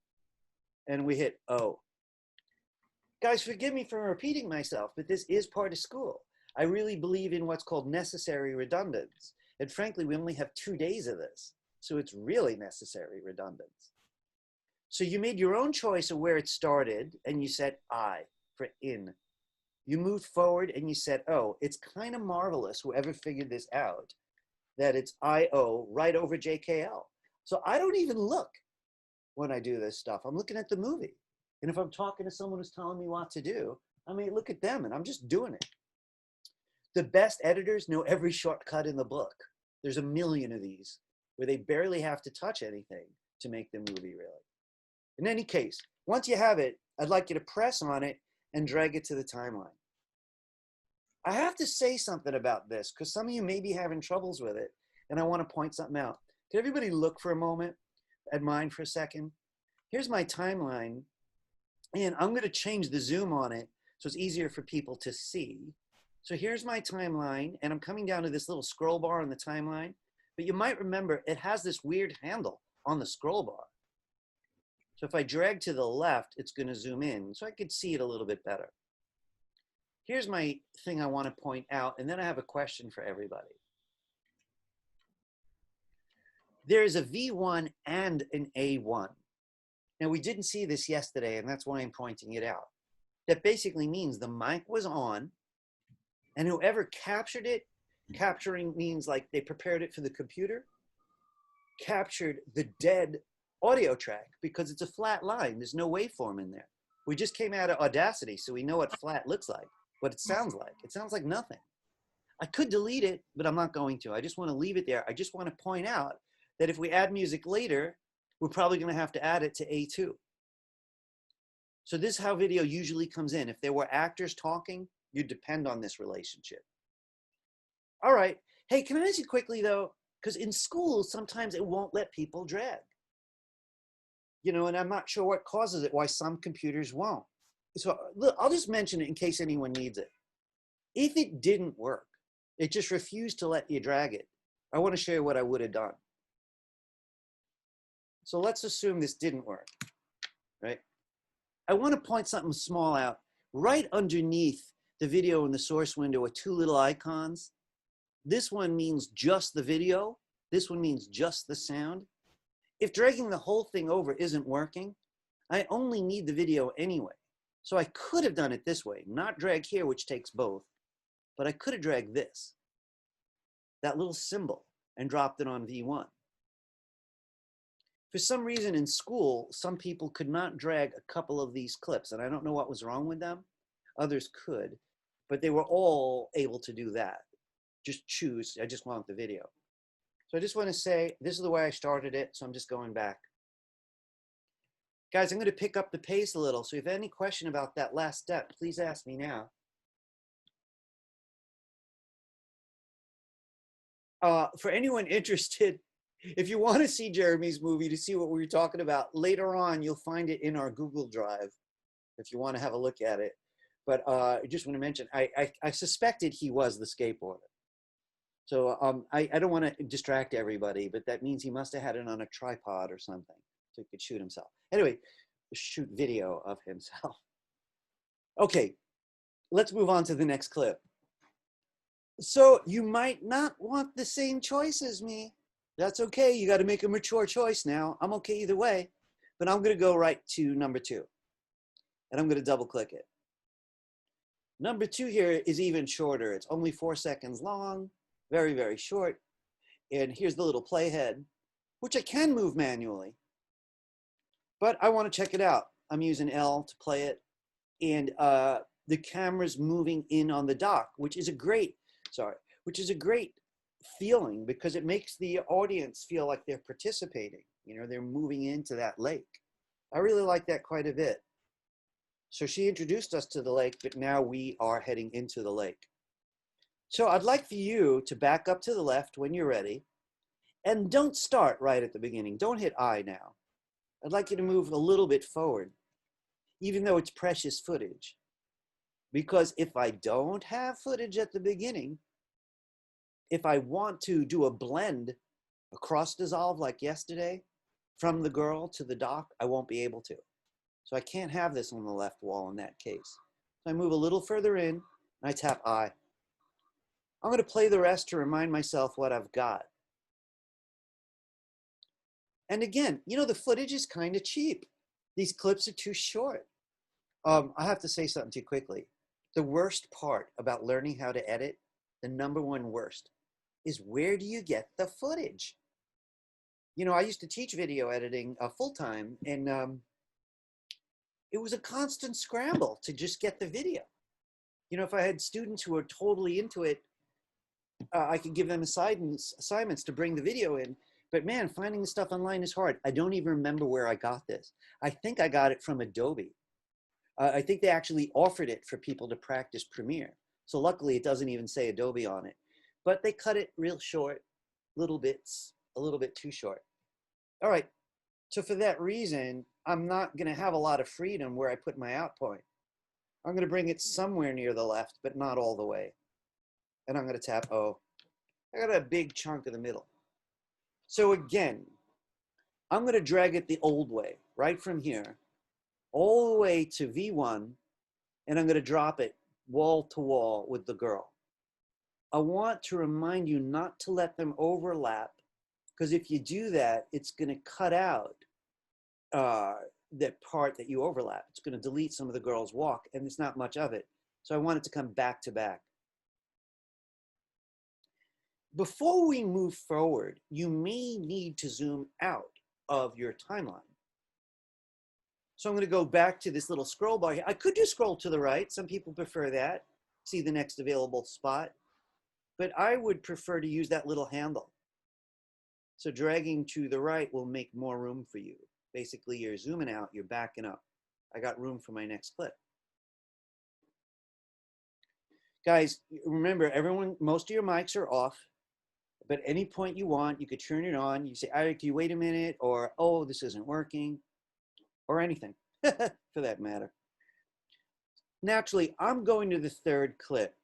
And we hit O. Guys, forgive me for repeating myself, but this is part of school. I really believe in what's called necessary redundance. And frankly, we only have 2 days of this. So it's really necessary redundance. So you made your own choice of where it started, and you said I for in. You moved forward and you said O. It's kind of marvelous, whoever figured this out, that it's I-O right over JKL. So I don't even look when I do this stuff. I'm looking at the movie. And if I'm talking to someone who's telling me what to do, I may look at them and I'm just doing it. The best editors know every shortcut in the book. There's a million of these where they barely have to touch anything to make the movie really. In any case, once you have it, I'd like you to press on it and drag it to the timeline. I have to say something about this because some of you may be having troubles with it, and I want to point something out. Can everybody look for a moment at mine for a second? Here's my timeline, and I'm going to change the zoom on it so it's easier for people to see. So here's my timeline, and I'm coming down to this little scroll bar on the timeline. But you might remember it has this weird handle on the scroll bar. So if I drag to the left, it's going to zoom in, so I could see it a little bit better. Here's my thing I want to point out, and then I have a question for everybody. There is a V1 and an A1. Now, we didn't see this yesterday, and that's why I'm pointing it out. That basically means the mic was on, and whoever captured it, capturing means like they prepared it for the computer, captured the dead audio track because it's a flat line. There's no waveform in there. We just came out of Audacity, so we know what flat looks like, what it sounds like. It sounds like nothing. I could delete it, but I'm not going to. I just want to leave it there. I just want to point out that if we add music later, we're probably going to have to add it to A2. So this is how video usually comes in. If there were actors talking, you'd depend on this relationship. All right. Hey, can I ask you quickly, though? Because in school, sometimes it won't let people drag. You know, and I'm not sure what causes it, why some computers won't. So look, I'll just mention it in case anyone needs it. If it didn't work, it just refused to let you drag it, I want to show you what I would have done. So let's assume this didn't work, right? I want to point something small out. Right underneath the video in the source window are two little icons. This one means just the video. This one means just the sound. If dragging the whole thing over isn't working, I only need the video anyway. So I could have done it this way, not drag here, which takes both, but I could have dragged this, that little symbol, and dropped it on V1. For some reason in school, some people could not drag a couple of these clips, and I don't know what was wrong with them. Others could, but they were all able to do that. Just choose, I just want the video. So I just want to say, this is the way I started it, so I'm just going back. Guys, I'm going to pick up the pace a little, so if you have any question about that last step, please ask me now. For anyone interested, if you want to see Jeremy's movie to see what we were talking about, later on, you'll find it in our Google Drive if you want to have a look at it. But I just want to mention, I suspected he was the skateboarder. So I don't want to distract everybody, but that means he must have had it on a tripod or something. so he could shoot himself. Anyway, shoot video of himself. Okay, let's move on to the next clip. So you might not want the same choice as me. That's okay. You got to make a mature choice now. I'm okay either way. But I'm going to go right to number 2. And I'm going to double click it. Number 2 here is even shorter. It's only 4 seconds long. Very, very short. And here's the little playhead, which I can move manually. But I want to check it out. I'm using L to play it. And the camera's moving in on the dock, which is a great feeling because it makes the audience feel like they're participating. You know, they're moving into that lake. I really like that quite a bit. So she introduced us to the lake, but now we are heading into the lake. So I'd like for you to back up to the left when you're ready, and don't start right at the beginning. Don't hit I now. I'd like you to move a little bit forward, even though it's precious footage. Because if I don't have footage at the beginning, if I want to do a blend, a cross dissolve like yesterday, from the girl to the dock, I won't be able to. So I can't have this on the left wall in that case. So I move a little further in, and I tap I. I'm going to play the rest to remind myself what I've got. And again, you know, the footage is kind of cheap. These clips are too short. I have to say something too quickly. The worst part about learning how to edit, the number one worst, is where do you get the footage? You know, I used to teach video editing full-time, and it was a constant scramble to just get the video. You know, if I had students who were totally into it, I could give them assignments to bring the video in. But man, finding the stuff online is hard. I don't even remember where I got this. I think I got it from Adobe. I think they actually offered it for people to practice Premiere. So luckily it doesn't even say Adobe on it. But they cut it real short, little bits, a little bit too short. All right, so for that reason, I'm not gonna have a lot of freedom where I put my out point. I'm gonna bring it somewhere near the left, but not all the way. And I'm gonna tap O. I got a big chunk of the middle. So again, I'm gonna drag it the old way, right from here, all the way to V1, and I'm gonna drop it wall to wall with the girl. I want to remind you not to let them overlap, because if you do that, it's gonna cut out that part that you overlap. It's gonna delete some of the girl's walk, and there's not much of it. So I want it to come back to back. Before we move forward, you may need to zoom out of your timeline. So I'm going to go back to this little scroll bar here. I could do scroll to the right. Some people prefer that. See the next available spot. But I would prefer to use that little handle. So dragging to the right will make more room for you. Basically, you're zooming out, you're backing up. I got room for my next clip. Guys, remember, most of your mics are off. But at any point you want, you could turn it on. You say, Eric, can you wait a minute? Or, oh, this isn't working. Or anything, for that matter. Naturally, I'm going to the third clip.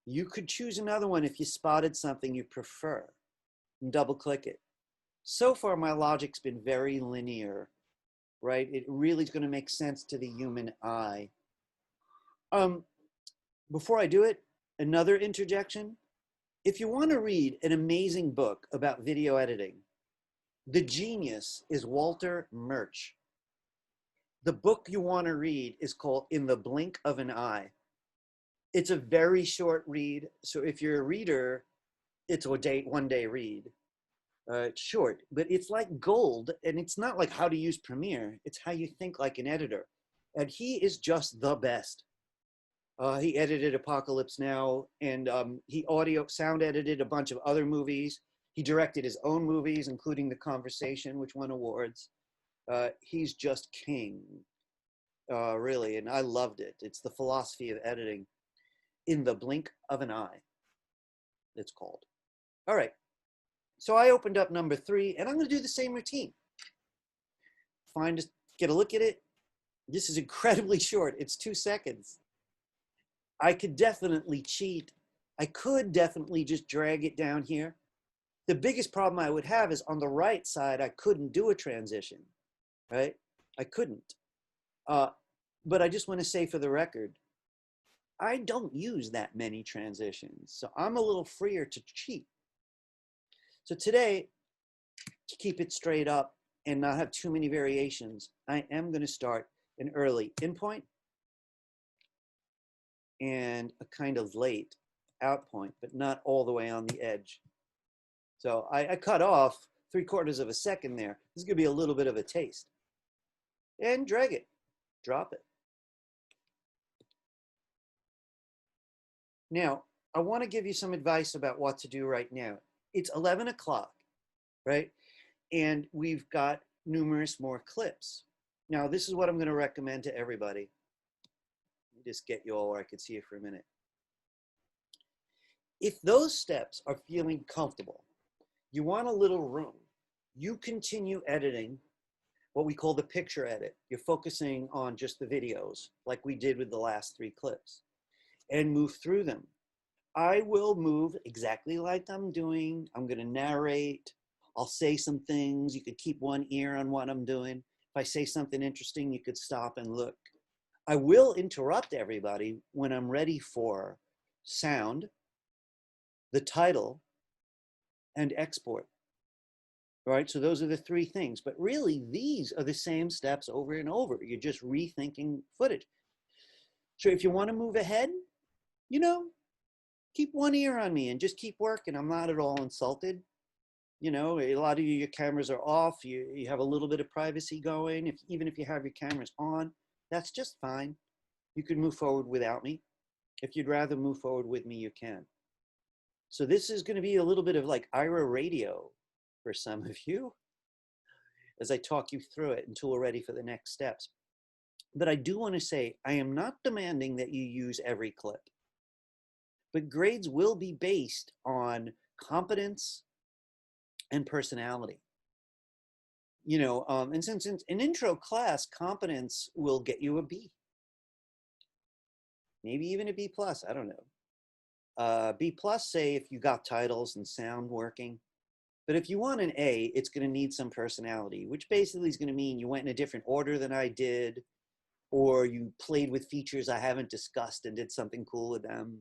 You could choose another one if you spotted something you prefer and double click it. So far, my logic's been very linear, right? It really is going to make sense to the human eye. Before I do it, another interjection. If you want to read an amazing book about video editing, the genius is Walter Murch. The book you want to read is called In the Blink of an Eye. It's a very short read, so if you're a reader, it's a one-day read. It's short, but it's like gold, and it's not like how to use Premiere, it's how you think like an editor. And he is just the best. He edited Apocalypse Now, and he sound edited a bunch of other movies. He directed his own movies, including The Conversation, which won awards. He's just king, really, and I loved it. It's the philosophy of editing. In the Blink of an Eye, it's called. All right, so I opened up number 3, and I'm gonna do the same routine. Get a look at it. This is incredibly short, it's 2 seconds. I could definitely cheat. I could definitely just drag it down here. The biggest problem I would have is on the right side, I couldn't do a transition. right? I couldn't. But I just want to say for the record, I don't use that many transitions. So I'm a little freer to cheat. So today, to keep it straight up and not have too many variations, I am going to start an early in point and a kind of late out point, but not all the way on the edge. So I cut off 3/4 of a second there. This is going to be a little bit of a taste. And drag it, drop it. Now, I want to give you some advice about what to do right now. It's 11 o'clock, right? And we've got numerous more clips. Now, this is what I'm going to recommend to everybody. Let me just get you all where I can see you for a minute. If those steps are feeling comfortable, you want a little room, you continue editing what we call the picture edit. You're focusing on just the videos like we did with the last 3 clips and move through them. I will move exactly like I'm doing. I'm going to narrate. I'll say some things. You could keep one ear on what I'm doing. If I say something interesting, you could stop and look. I will interrupt everybody when I'm ready for sound, the title, and export. All right, so those are the 3 things. But really, these are the same steps over and over. You're just rethinking footage. So if you want to move ahead, you know, keep one ear on me and just keep working. I'm not at all insulted. You know, a lot of you, your cameras are off. You have a little bit of privacy going. Even if you have your cameras on, that's just fine. You can move forward without me. If you'd rather move forward with me, you can. So this is going to be a little bit of like IRA radio for some of you as I talk you through it until we're ready for the next steps. But I do want to say, I am not demanding that you use every clip, but grades will be based on competence and personality. You know, and since in an intro class, competence will get you a B, maybe even a B plus, I don't know. B plus, say if you got titles and sound working. But if you want an A, it's going to need some personality, which basically is going to mean you went in a different order than I did, or you played with features I haven't discussed and did something cool with them,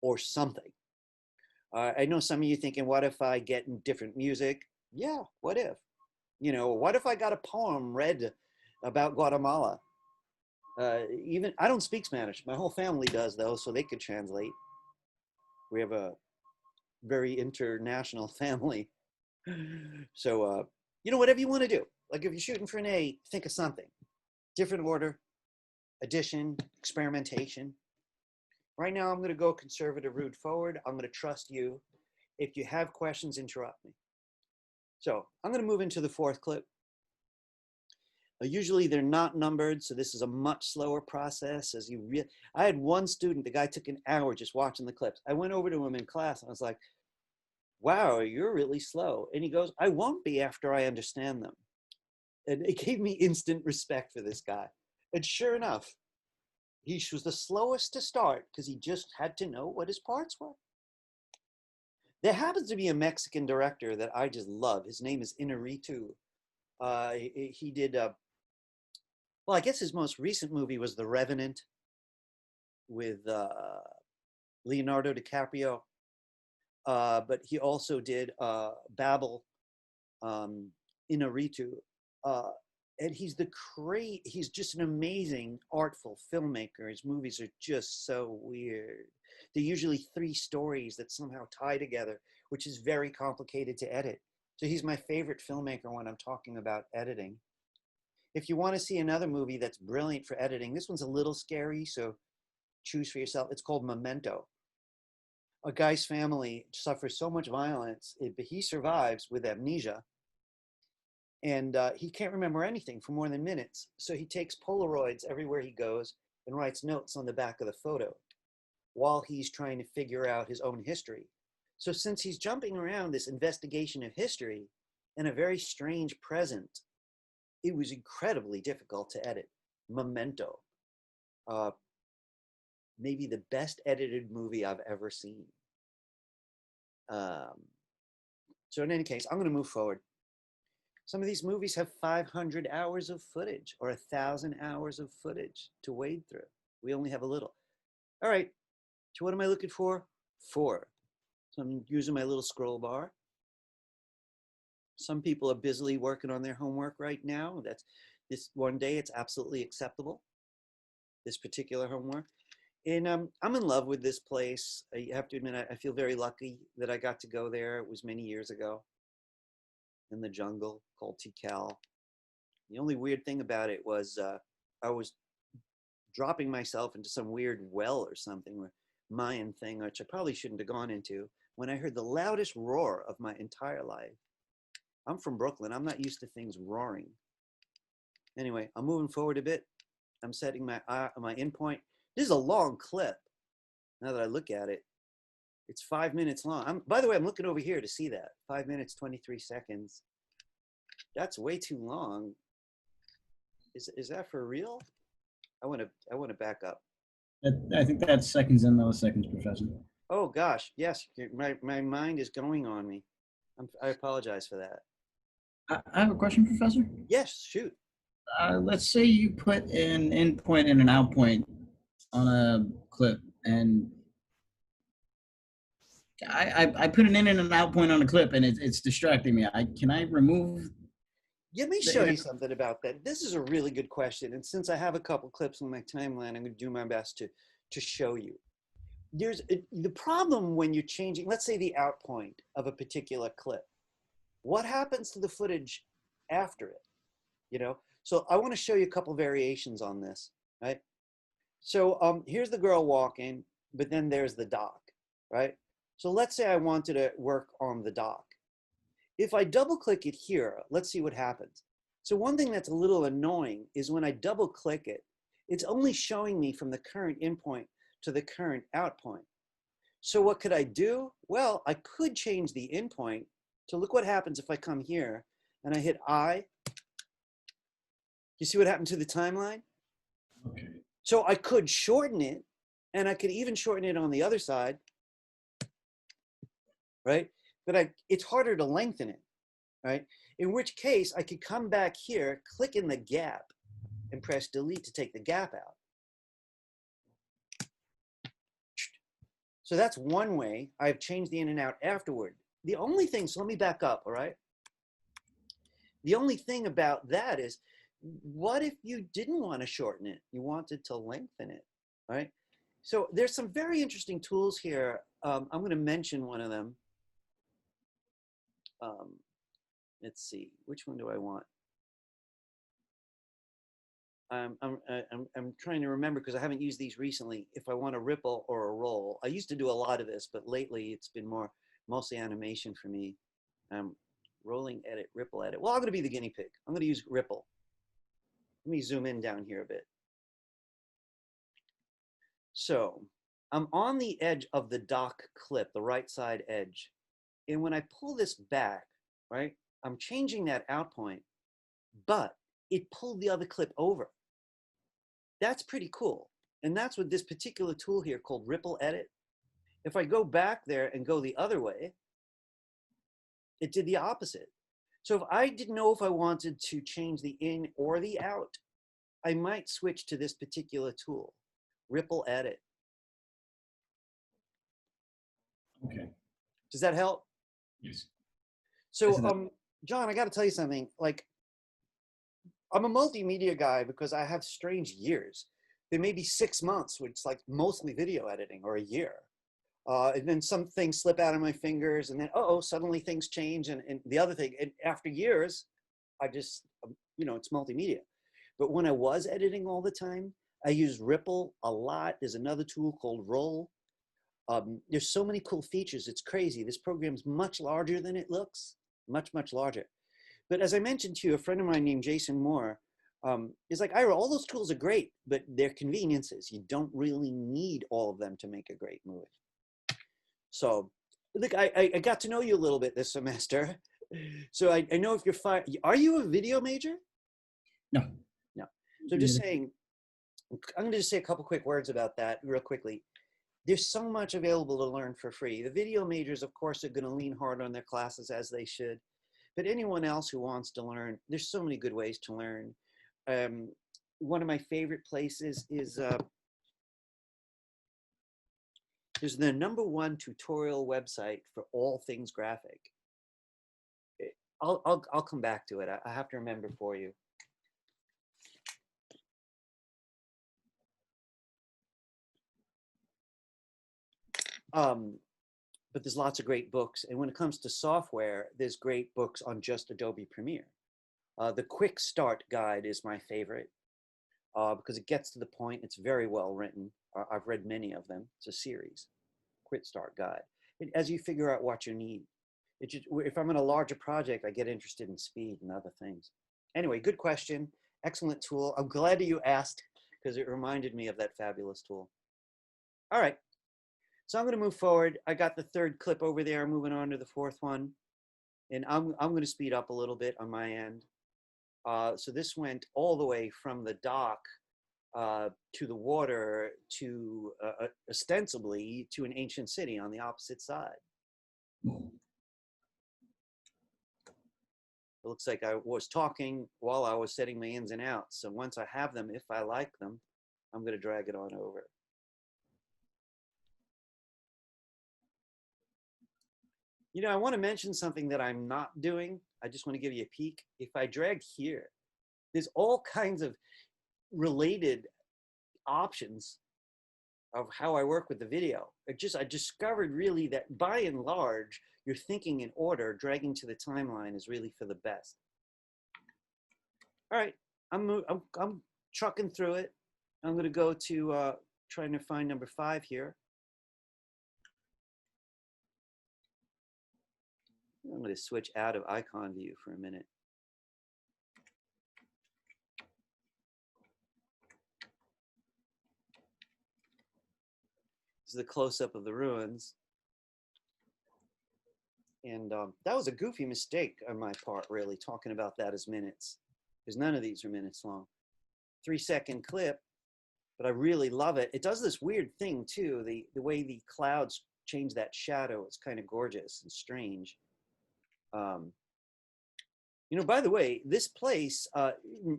or something. I know some of you thinking, what if I get different music? Yeah, what if? You know, what if I got a poem read about Guatemala? Even I don't speak Spanish. My whole family does, though, so they could translate. We have a very international family. So, you know, whatever you want to do. Like if you're shooting for an A, think of something. Different order, addition, experimentation. Right now, I'm going to go conservative route forward. I'm going to trust you. If you have questions, interrupt me. So I'm going to move into the 4th clip. Usually they're not numbered, so this is a much slower process. I had one student, the guy took an hour just watching the clips. I went over to him in class and I was like, wow, you're really slow. And he goes, I won't be after I understand them. And it gave me instant respect for this guy. And sure enough, he was the slowest to start because he just had to know what his parts were. There happens to be a Mexican director that I just love. His name is Inarritu. He did, well, I guess his most recent movie was The Revenant with Leonardo DiCaprio. But he also did Babel, Inarritu. And he's just an amazing, artful filmmaker. His movies are just so weird. They're usually 3 stories that somehow tie together, which is very complicated to edit. So he's my favorite filmmaker when I'm talking about editing. If you want to see another movie that's brilliant for editing, this one's a little scary, so choose for yourself. It's called Memento. A guy's family suffers so much violence, but he survives with amnesia. And he can't remember anything for more than minutes. So he takes Polaroids everywhere he goes and writes notes on the back of the photo while he's trying to figure out his own history. So since he's jumping around this investigation of history and a very strange present, it was incredibly difficult to edit. Memento. Maybe the best edited movie I've ever seen. So in any case, I'm going to move forward. Some of these movies have 500 hours of footage or 1,000 hours of footage to wade through. We only have a little. All right, so what am I looking for? 4. So I'm using my little scroll bar. Some people are busily working on their homework right now. That's this one day, it's absolutely acceptable, this particular homework. And I'm in love with this place. I have to admit, I feel very lucky that I got to go there. It was many years ago in the jungle called Tikal. The only weird thing about it was I was dropping myself into some weird well or something, or Mayan thing, which I probably shouldn't have gone into, when I heard the loudest roar of my entire life. I'm from Brooklyn. I'm not used to things roaring. Anyway, I'm moving forward a bit. I'm setting my endpoint. This is a long clip. Now that I look at it, it's 5 minutes long. By the way, I'm looking over here to see that. 5 minutes, 23 seconds. That's way too long. Is that for real? I want to back up. I think that's seconds and milliseconds, Professor. Oh gosh, yes, my mind is going on me. I apologize for that. I have a question, Professor. Yes, shoot. Let's say you put an in point and an out point on a clip, and I put an in and an out point on a clip, and it's distracting me. Can I remove? Let me show you something about that. This is a really good question, and since I have a couple clips on my timeline, I'm going to do my best to show you. There's the problem when you're changing, let's say, the out point of a particular clip. What happens to the footage after it? You know, so I want to show you a couple variations on this, right? So here's the girl walking, but then there's the dock, right? So let's say I wanted to work on the dock. If I double click it here, let's see what happens. So one thing that's a little annoying is when I double click it, it's only showing me from the current in point to the current out point. So what could I do? Well, I could change the in point to look what happens if I come here and I hit I. You see what happened to the timeline? Okay. So I could shorten it, and I could even shorten it on the other side, right? But it's harder to lengthen it, right? In which case, I could come back here, click in the gap, and press delete to take the gap out. So that's one way. I've changed the in and out afterward. The only thing, so let me back up, all right? The only thing about that is, what if you didn't want to shorten it? You wanted to lengthen it, right? So there's some very interesting tools here. I'm going to mention one of them. Let's see, which one do I want? I'm trying to remember because I haven't used these recently. If I want a ripple or a roll, I used to do a lot of this, but lately it's been mostly animation for me. Rolling edit, ripple edit. Well, I'm going to be the guinea pig. I'm going to use ripple. Let me zoom in down here a bit. So I'm on the edge of the dock clip, the right side edge. And when I pull this back, right, I'm changing that out point, but it pulled the other clip over. That's pretty cool. And that's what this particular tool here called ripple edit. If I go back there and go the other way, it did the opposite. So if I didn't know if I wanted to change the in or the out, I might switch to this particular tool, ripple edit. Okay. Does that help? Yes. So, John, I got to tell you something. Like, I'm a multimedia guy because I have strange years. There may be 6 months, which is like mostly video editing, or a year. And then some things slip out of my fingers, and then, suddenly things change. And the other thing, and after years, I just, it's multimedia. But when I was editing all the time, I used Ripple a lot. There's another tool called Roll. There's so many cool features. It's crazy. This program's much larger than it looks, much, much larger. But as I mentioned to you, a friend of mine named Jason Moore is like, Ira, all those tools are great, but they're conveniences. You don't really need all of them to make a great movie. So look, I got to know you a little bit this semester. So I know if you're are you a video major? No. No. So just saying, I'm going to just say a couple quick words about that real quickly. There's so much available to learn for free. The video majors, of course, are going to lean hard on their classes, as they should. But anyone else who wants to learn, there's so many good ways to learn. One of my favorite places is there's the #1 tutorial website for all things graphic. I'll come back to it. I have to remember for you. But there's lots of great books. And when it comes to software, there's great books on just Adobe Premiere. The Quick Start Guide is my favorite because it gets to the point. It's very well written. I've read many of them. It's a series, Quick Start Guide. As you figure out what you need. If I'm in a larger project, I get interested in speed and other things. Anyway, good question. Excellent tool. I'm glad that you asked because it reminded me of that fabulous tool. All right. So I'm going to move forward. I got the third clip over there. I'm moving on to the fourth one. And I'm going to speed up a little bit on my end. So this went all the way from the dock to the water to ostensibly to an ancient city on the opposite side. It looks like I was talking while I was setting my ins and outs. So once I have them, if I like them, I'm going to drag it on over. You know, I want to mention something that I'm not doing. I just want to give you a peek. If I drag here, there's all kinds of related options of how I work with the video. I discovered really that by and large, your thinking in order, dragging to the timeline is really for the best. All right, I'm trucking through it. I'm going to go to trying to find number 5 here. I'm going to switch out of icon view for a minute. This is the close-up of the ruins. And that was a goofy mistake on my part, really, talking about that as minutes. Because none of these are minutes long. 3-second clip, but I really love it. It does this weird thing, too. The way the clouds change that shadow, it's kind of gorgeous and strange. You know, by the way, this place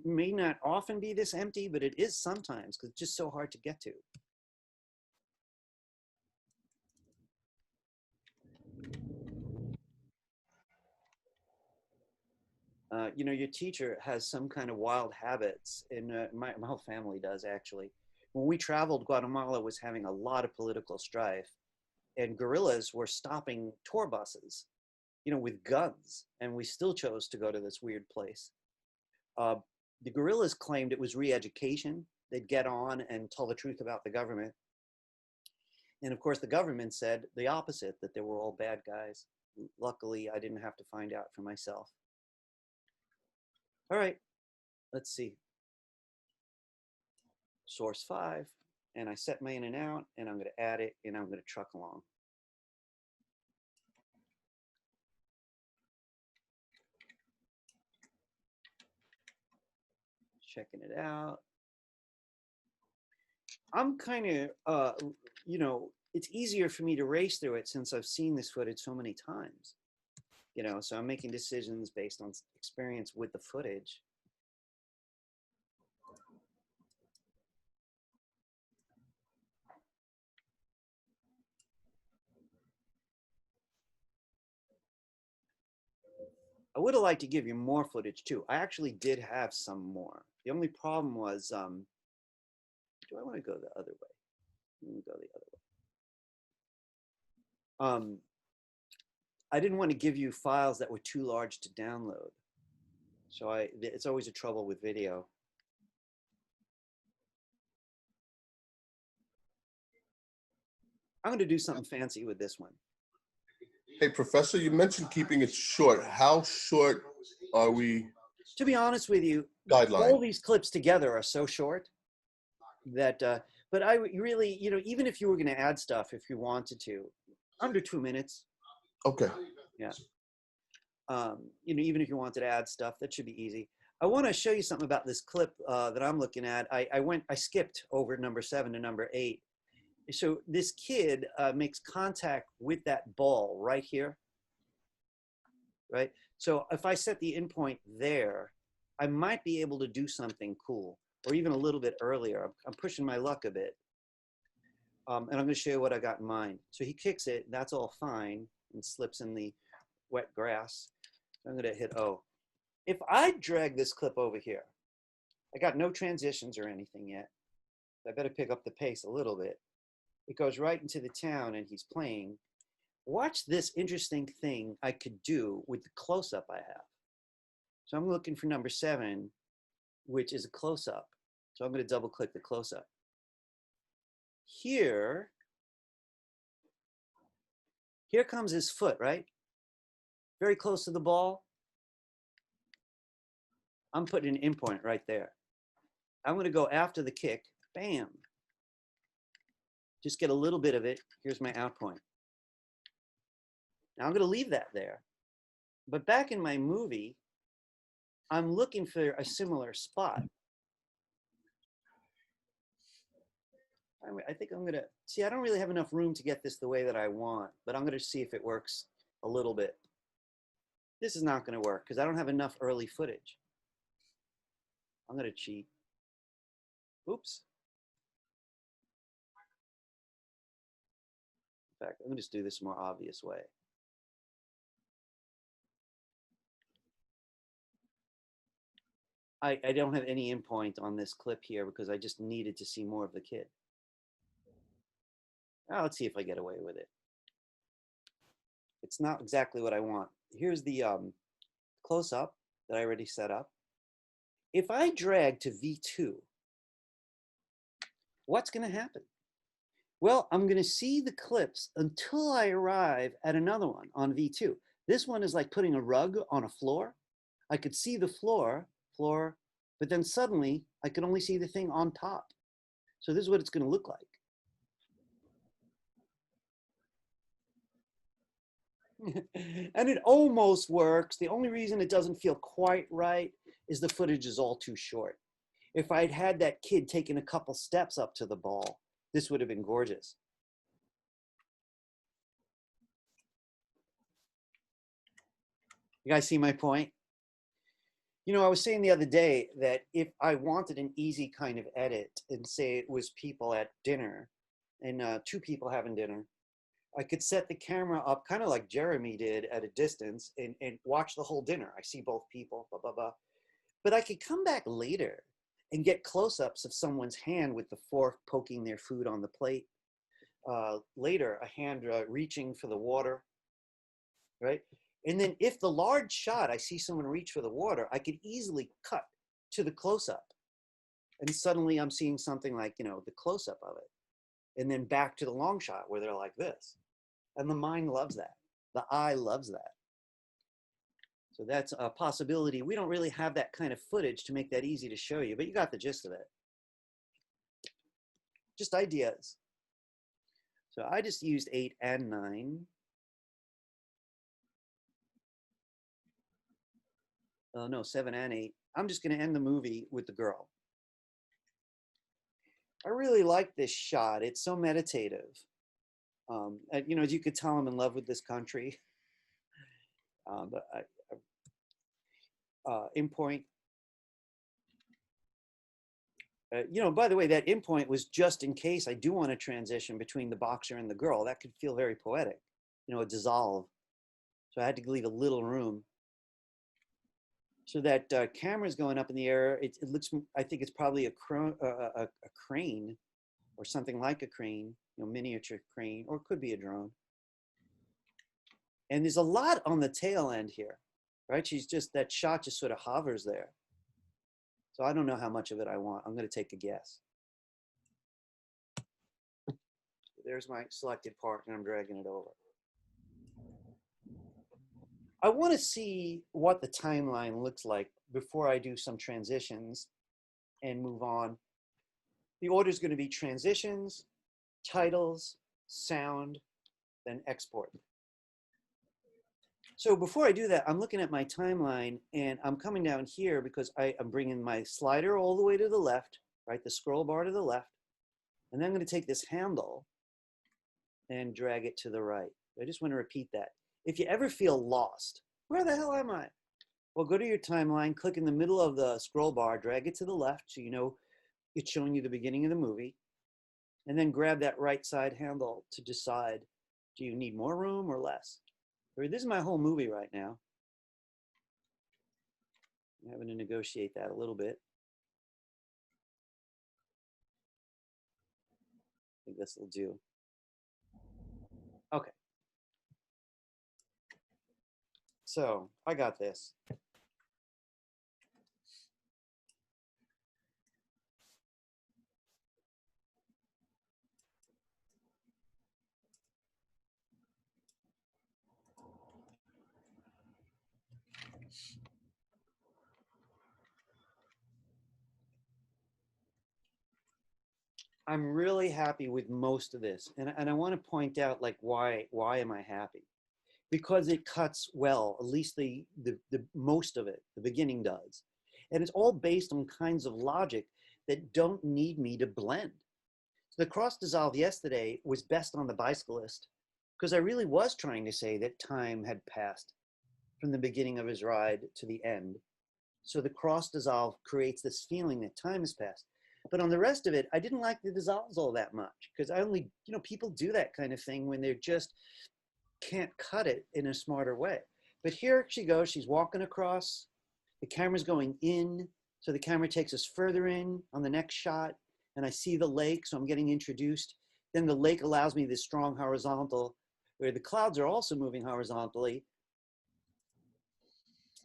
may not often be this empty, but it is sometimes because it's just so hard to get to. You know, your teacher has some kind of wild habits, and my whole family does, actually. When we traveled, Guatemala was having a lot of political strife, and guerrillas were stopping tour buses, you know, with guns, and we still chose to go to this weird place. The guerrillas claimed it was re-education. They'd get on and tell the truth about the government. And of course, the government said the opposite, that they were all bad guys. Luckily, I didn't have to find out for myself. All right, let's see. Source 5, and I set my in and out, and I'm going to add it, and I'm going to truck along. Checking it out. I'm kind of, you know, it's easier for me to race through it since I've seen this footage so many times. You know, so I'm making decisions based on experience with the footage. I would have liked to give you more footage too. I actually did have some more. The only problem was, do I want to go the other way? Let me go the other way. I didn't want to give you files that were too large to download. So it's always a trouble with video. I'm going to do something fancy with this one. Hey, Professor, you mentioned keeping it short. How short are we? To be honest with you, Guideline. all these clips together are so short that, but I really, you know, even if you were going to add stuff, if you wanted to, under 2 minutes. Okay. Yeah. You know, even if you wanted to add stuff, that should be easy. I want to show you something about this clip that I'm looking at. I skipped over number 7 to number 8. So this kid makes contact with that ball right here. right? So if I set the endpoint there, I might be able to do something cool, or even a little bit earlier. I'm pushing my luck a bit. And I'm going to show you what I got in mind. So he kicks it, that's all fine, and slips in the wet grass. I'm going to hit O. If I drag this clip over here, I got no transitions or anything yet. I better pick up the pace a little bit. It goes right into the town and he's playing. Watch this interesting thing I could do with the close-up I have. So I'm looking for number 7, which is a close-up. So I'm going to double click the close-up. Here comes his foot, right? Very close to the ball. I'm putting an endpoint right there. I'm going to go after the kick. Bam. Just get a little bit of it. Here's my out point. Now I'm going to leave that there. But back in my movie, I'm looking for a similar spot. I think I'm going to, see, I don't really have enough room to get this the way that I want, but I'm going to see if it works a little bit. This is not going to work because I don't have enough early footage. I'm going to cheat. Oops. In fact, let me just do this more obvious way. I don't have any endpoint on this clip here because I just needed to see more of the kid. Now let's see if I get away with it. It's not exactly what I want. Here's the close-up that I already set up. If I drag to V2, what's going to happen? Well, I'm going to see the clips until I arrive at another one on V2. This one is like putting a rug on a floor. I could see the floor, but then suddenly I could only see the thing on top. So this is what it's going to look like. And it almost works. The only reason it doesn't feel quite right is the footage is all too short. If I'd had that kid taking a couple steps up to the ball, this would have been gorgeous. You guys see my point? You know, I was saying the other day that if I wanted an easy kind of edit and say it was people at dinner and 2 people having dinner, I could set the camera up kind of like Jeremy did at a distance and watch the whole dinner. I see both people, blah, blah, blah. But I could come back later and get close-ups of someone's hand with the fork poking their food on the plate. Later, a hand reaching for the water, right? And then if the large shot, I see someone reach for the water, I could easily cut to the close-up. And suddenly I'm seeing something like, you know, the close-up of it. And then back to the long shot where they're like this. And the mind loves that. The eye loves that. So that's a possibility. We don't really have that kind of footage to make that easy to show you, but you got the gist of it. Just ideas. So I just used 8 and 9. Oh no, 7 and 8. I'm just going to end the movie with the girl. I really like this shot. It's so meditative. You know, as you could tell, I'm in love with this country. Endpoint. You know, by the way, that endpoint was just in case I do want to transition between the boxer and the girl. That could feel very poetic, you know, a dissolve. So I had to leave a little room. So that camera's going up in the air. It looks, I think it's probably a crane or something like a crane, you know, miniature crane, or it could be a drone. And there's a lot on the tail end here, right? She's just, that shot just sort of hovers there. So I don't know how much of it I want. I'm going to take a guess. There's my selected part, and I'm dragging it over. I want to see what the timeline looks like before I do some transitions and move on. The order is going to be transitions, titles, sound, then export. So before I do that, I'm looking at my timeline and I'm coming down here because I'm bringing my slider all the way to the left, right? The scroll bar to the left. And then I'm going to take this handle and drag it to the right. I just want to repeat that. If you ever feel lost, Where the hell am I? Well, go to your timeline, click in the middle of the scroll bar, drag it to the left so you know it's showing you the beginning of the movie, and then grab that right side handle to decide, do you need more room or less? Or this is my whole movie right now. I'm having to negotiate that a little bit. I think this will do. Okay. So I got this. I'm really happy with most of this. And I want to point out like why am I happy? Because it cuts well, at least the most of it, the beginning does. And it's all based on kinds of logic that don't need me to blend. So the cross dissolve yesterday was best on the bicyclist because I really was trying to say that time had passed from the beginning of his ride to the end. So the cross dissolve creates this feeling that time has passed. But on the rest of it, I didn't like the dissolves all that much because I only, people do that kind of thing when they're just can't cut it in a smarter way. But here she goes, she's walking across, the camera's going in, so the camera takes us further in on the next shot, and I see the lake, so I'm getting introduced. Then the lake allows me this strong horizontal, where the clouds are also moving horizontally.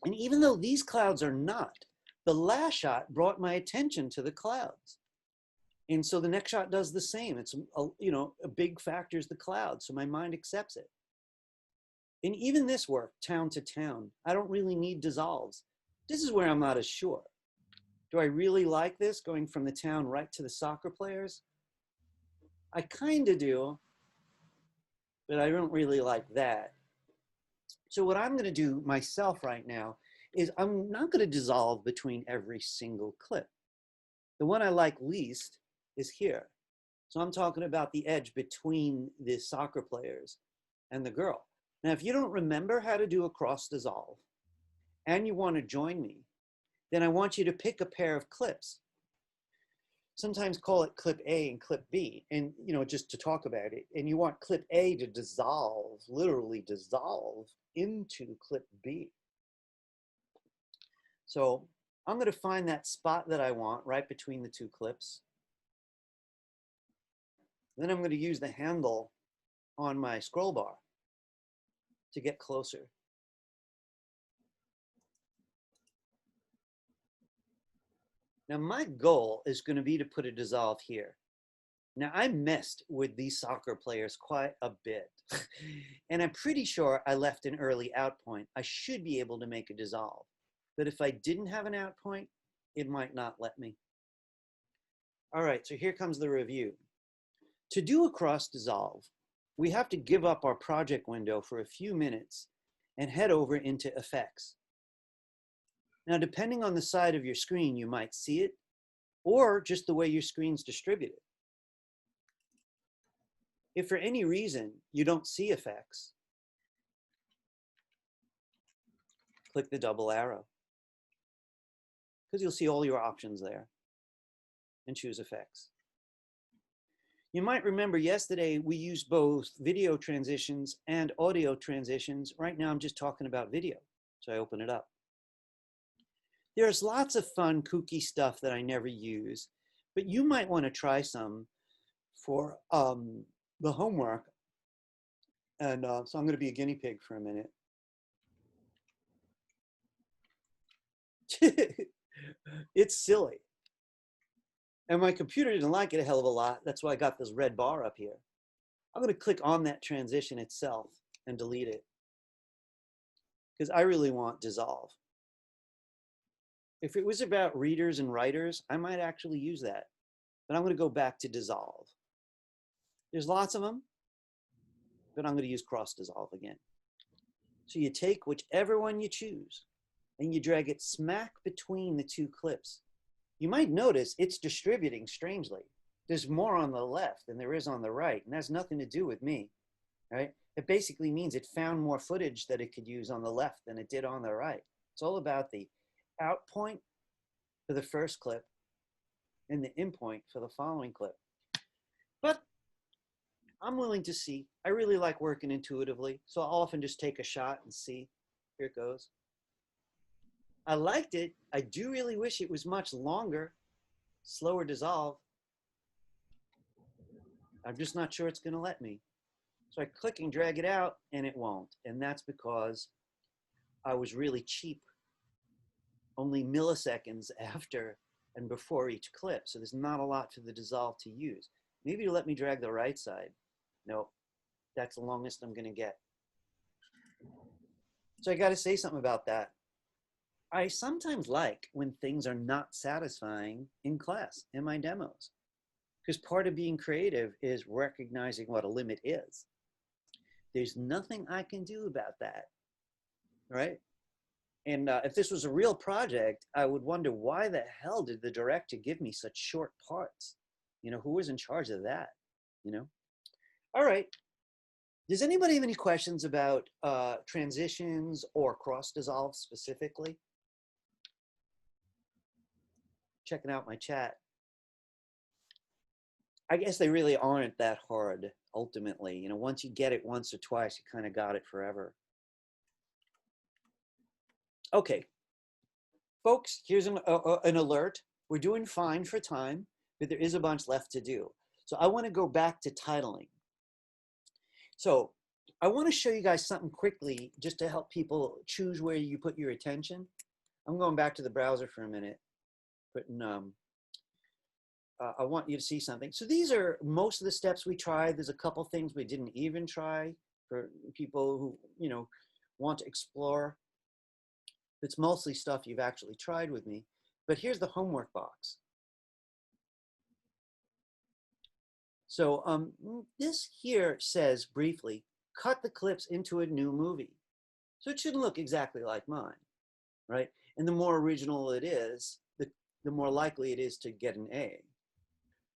And even though these clouds are not, the last shot brought my attention to the clouds. And so the next shot does the same. It's, a big factor is the clouds, so my mind accepts it. And even this work, town to town, I don't really need dissolves. This is where I'm not as sure. Do I really like this, going from the town right to the soccer players? I kind of do, but I don't really like that. So what I'm going to do myself right now is I'm not going to dissolve between every single clip. The one I like least is here. So I'm talking about the edge between the soccer players and the girl. Now, if you don't remember how to do a cross dissolve and you want to join me, then I want you to pick a pair of clips. Sometimes call it clip A and clip B, and just to talk about it. And you want clip A to dissolve, literally dissolve into clip B. So I'm going to find that spot that I want right between the two clips. Then I'm going to use the handle on my scroll bar to get closer. Now my goal is going to be to put a dissolve here. Now I messed with these soccer players quite a bit. And I'm pretty sure I left an early out point. I should be able to make a dissolve. But if I didn't have an out point, it might not let me. All right, so here comes the review. To do a cross dissolve, we have to give up our project window for a few minutes and head over into effects. Now, depending on the side of your screen, you might see it, or just the way your screen's distributed. If for any reason you don't see effects, click the double arrow, because you'll see all your options there, and choose effects. You might remember yesterday we used both video transitions and audio transitions. Right now I'm just talking about video, so I open it up. There's lots of fun, kooky stuff that I never use, but you might want to try some for the homework. And so I'm going to be a guinea pig for a minute. It's silly. And my computer didn't like it a hell of a lot. That's why I got this red bar up here. I'm going to click on that transition itself and delete it, because I really want dissolve. If it was about readers and writers, I might actually use that. But I'm going to go back to dissolve. There's lots of them, but I'm going to use cross dissolve again. So you take whichever one you choose and you drag it smack between the two clips. You might notice it's distributing strangely. There's more on the left than there is on the right, and that's nothing to do with me. right? It basically means it found more footage that it could use on the left than it did on the right. It's all about the out point for the first clip and the in point for the following clip. But I'm willing to see. I really like working intuitively, so I'll often just take a shot and see. Here it goes. I liked it. I do really wish it was much longer, slower dissolve. I'm just not sure it's going to let me. So I click and drag it out, and it won't. And that's because I was really cheap, only milliseconds after and before each clip. So there's not a lot for the dissolve to use. Maybe you'll let me drag the right side. No, that's the longest I'm going to get. So I got to say something about that. I sometimes like when things are not satisfying in class, in my demos, because part of being creative is recognizing what a limit is. There's nothing I can do about that, right? And if this was a real project, I would wonder why the hell did the director give me such short parts? You know, who was in charge of that, you know? All right. Does anybody have any questions about transitions or cross dissolve specifically? Checking out my chat. I guess they really aren't that hard ultimately. You know, once you get it once or twice, you kind of got it forever. Okay, folks, here's an alert. We're doing fine for time, but there is a bunch left to do. So I want to go back to titling. So I want to show you guys something quickly just to help people choose where you put your attention. I'm going back to the browser for a minute. Putting, I want you to see something. So these are most of the steps we tried. There's a couple things we didn't even try for people who, you know, want to explore. It's mostly stuff you've actually tried with me. But here's the homework box. So this here says briefly, cut the clips into a new movie. So it shouldn't look exactly like mine, right? And the more original it is, the more likely it is to get an A.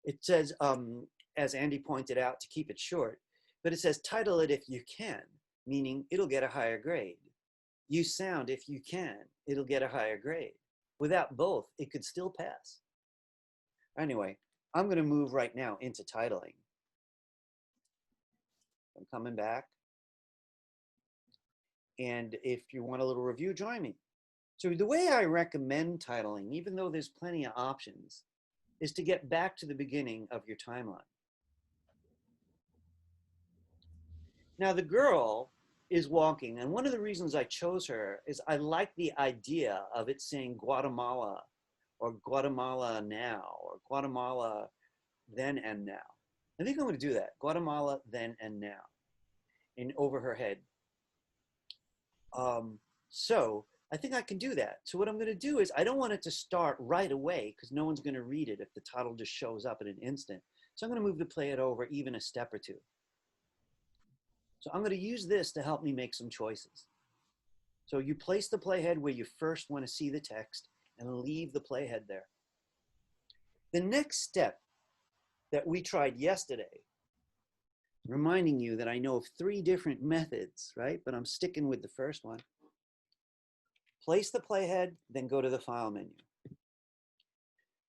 It says, as Andy pointed out, to keep it short, but it says title it if you can, meaning it'll get a higher grade. Use sound if you can, it'll get a higher grade. Without both, it could still pass. Anyway, I'm going to move right now into titling. I'm coming back. And if you want a little review, join me. So the way I recommend titling, even though there's plenty of options, is to get back to the beginning of your timeline. Now the girl is walking, and one of the reasons I chose her is I like the idea of it saying Guatemala, or Guatemala now, or Guatemala then and now. I think I'm going to do that. Guatemala then and now, and over her head. So I think I can do that. So what I'm going to do is I don't want it to start right away because no one's going to read it if the title just shows up in an instant. So I'm going to move the playhead over even a step or two. So I'm going to use this to help me make some choices. So you place the playhead where you first want to see the text and leave the playhead there. The next step that we tried yesterday, reminding you that I know of 3 different methods, right? But I'm sticking with the first one. Place the playhead, then go to the file menu.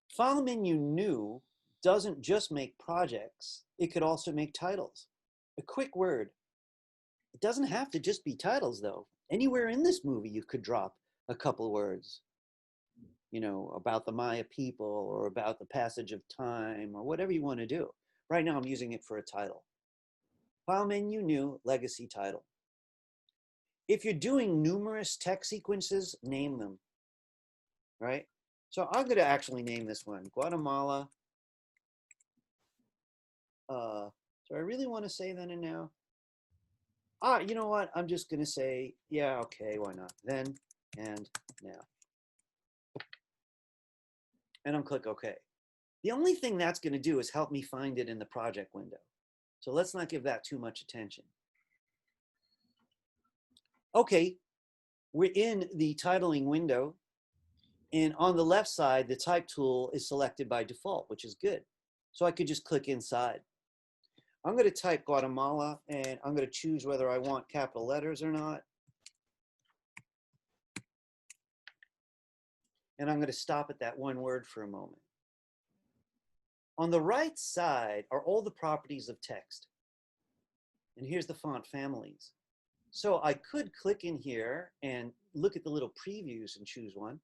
File menu new doesn't just make projects, it could also make titles. A quick word. It doesn't have to just be titles though. Anywhere in this movie you could drop a couple words, you know, about the Maya people or about the passage of time or whatever you want to do. Right now I'm using it for a title. File menu new, legacy title. If you're doing numerous text sequences, name them, right? So I'm going to actually name this one, Guatemala. Do I really want to say then and now? You know what? I'm just going to say, yeah, okay, why not? Then and now. And I'm click OK. The only thing that's going to do is help me find it in the project window. So let's not give that too much attention. Okay, we're in the titling window. And on the left side, the type tool is selected by default, which is good. So I could just click inside. I'm going to type Guatemala, and I'm going to choose whether I want capital letters or not. And I'm going to stop at that one word for a moment. On the right side are all the properties of text. And here's the font families. So I could click in here and look at the little previews and choose one.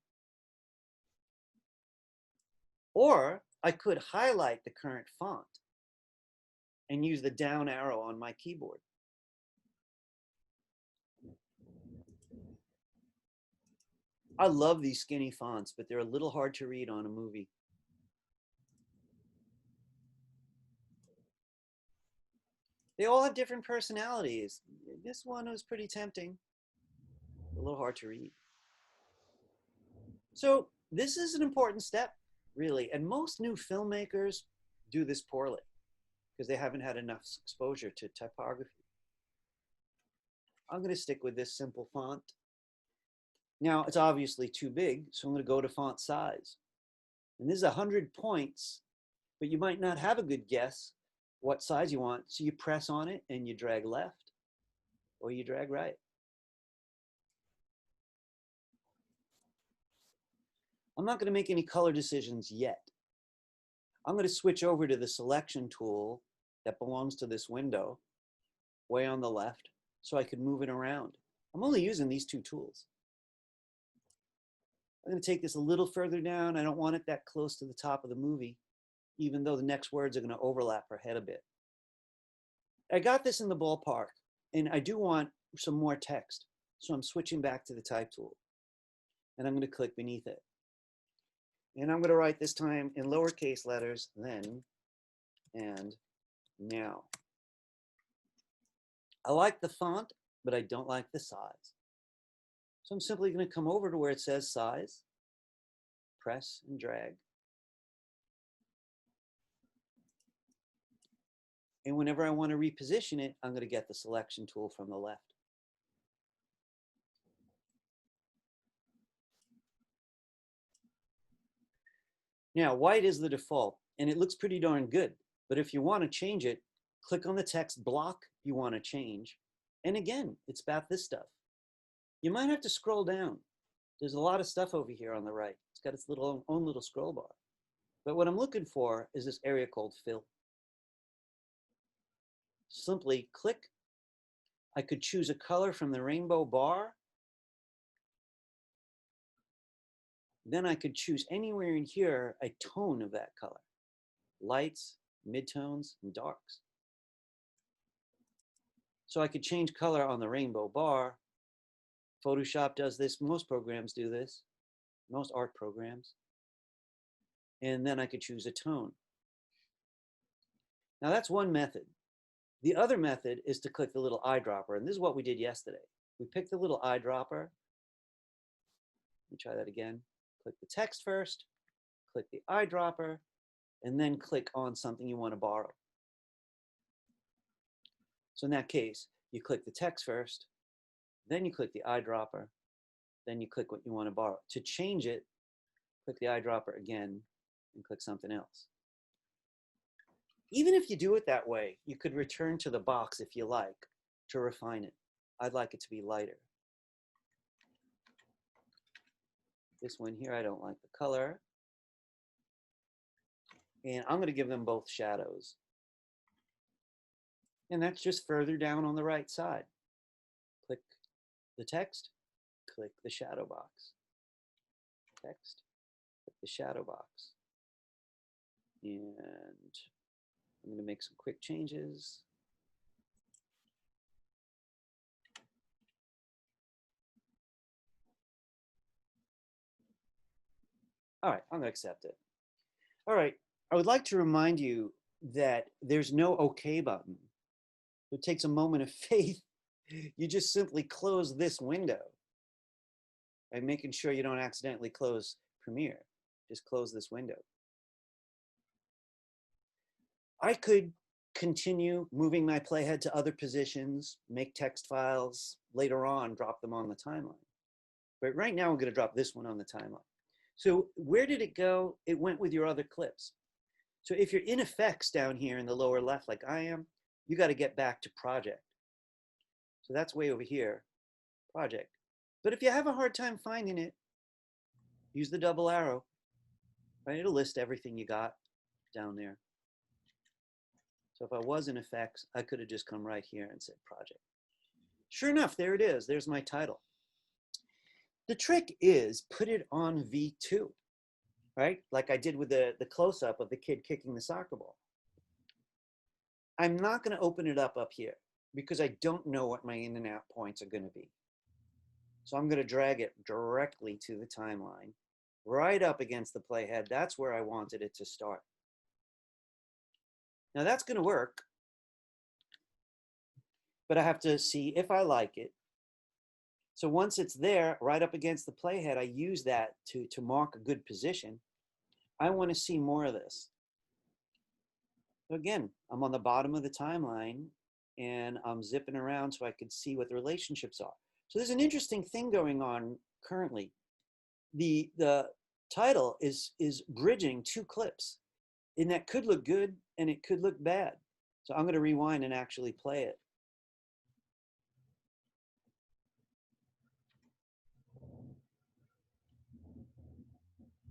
Or I could highlight the current font and use the down arrow on my keyboard. I love these skinny fonts, but they're a little hard to read on a movie. They all have different personalities. This one was pretty tempting, a little hard to read. So this is an important step, really, and most new filmmakers do this poorly because they haven't had enough exposure to typography. I'm going to stick with this simple font. Now, it's obviously too big, so I'm going to go to font size. And this is 100 points, but you might not have a good guess what size you want. So you press on it and you drag left or you drag right. I'm not going to make any color decisions yet. I'm going to switch over to the selection tool that belongs to this window way on the left so I can move it around. I'm only using these two tools. I'm going to take this a little further down. I don't want it that close to the top of the movie, even though the next words are going to overlap our head a bit. I got this in the ballpark, and I do want some more text. So I'm switching back to the type tool, and I'm going to click beneath it. And I'm going to write this time in lowercase letters, then and now. I like the font, but I don't like the size. So I'm simply going to come over to where it says size, press and drag. And whenever I want to reposition it, I'm going to get the selection tool from the left. Now, white is the default, and it looks pretty darn good. But if you want to change it, click on the text block you want to change. And again, it's about this stuff. You might have to scroll down. There's a lot of stuff over here on the right. It's got its own little scroll bar. But what I'm looking for is this area called fill. Simply click. I could choose a color from the rainbow bar. Then I could choose anywhere in here a tone of that color. Lights, midtones, and darks. So I could change color on the rainbow bar. Photoshop does this. Most programs do this. Most art programs. And then I could choose a tone. Now that's one method. The other method is to click the little eyedropper. And this is what we did yesterday. We picked the little eyedropper. Let me try that again. Click the text first, click the eyedropper, and then click on something you want to borrow. So in that case, you click the text first, then you click the eyedropper, then you click what you want to borrow. To change it, click the eyedropper again and click something else. Even if you do it that way, you could return to the box if you like to refine it. I'd like it to be lighter. This one here, I don't like the color. And I'm going to give them both shadows. And that's just further down on the right side. Click the text, click the shadow box. Text, click the shadow box. And I'm going to make some quick changes. All right, I'm going to accept it. All right, I would like to remind you that there's no OK button. It takes a moment of faith. You just simply close this window by making sure you don't accidentally close Premiere. Just close this window. I could continue moving my playhead to other positions, make text files, later on drop them on the timeline. But right now I'm going to drop this one on the timeline. So where did it go? It went with your other clips. So if you're in effects down here in the lower left like I am, you got to get back to project. So that's way over here, project. But if you have a hard time finding it, use the double arrow, right? It'll list everything you got down there. So if I was in effects, I could have just come right here and said project. Sure enough, there it is. There's my title. The trick is put it on V2, right? Like I did with the close-up of the kid kicking the soccer ball. I'm not going to open it up here because I don't know what my in and out points are going to be. So I'm going to drag it directly to the timeline, right up against the playhead. That's where I wanted it to start. Now that's going to work, but I have to see if I like it. So once it's there, right up against the playhead, I use that to mark a good position. I want to see more of this. So again, I'm on the bottom of the timeline and I'm zipping around so I could see what the relationships are. So there's an interesting thing going on currently. The title is bridging two clips, and that could look good and it could look bad. So I'm going to rewind and actually play it.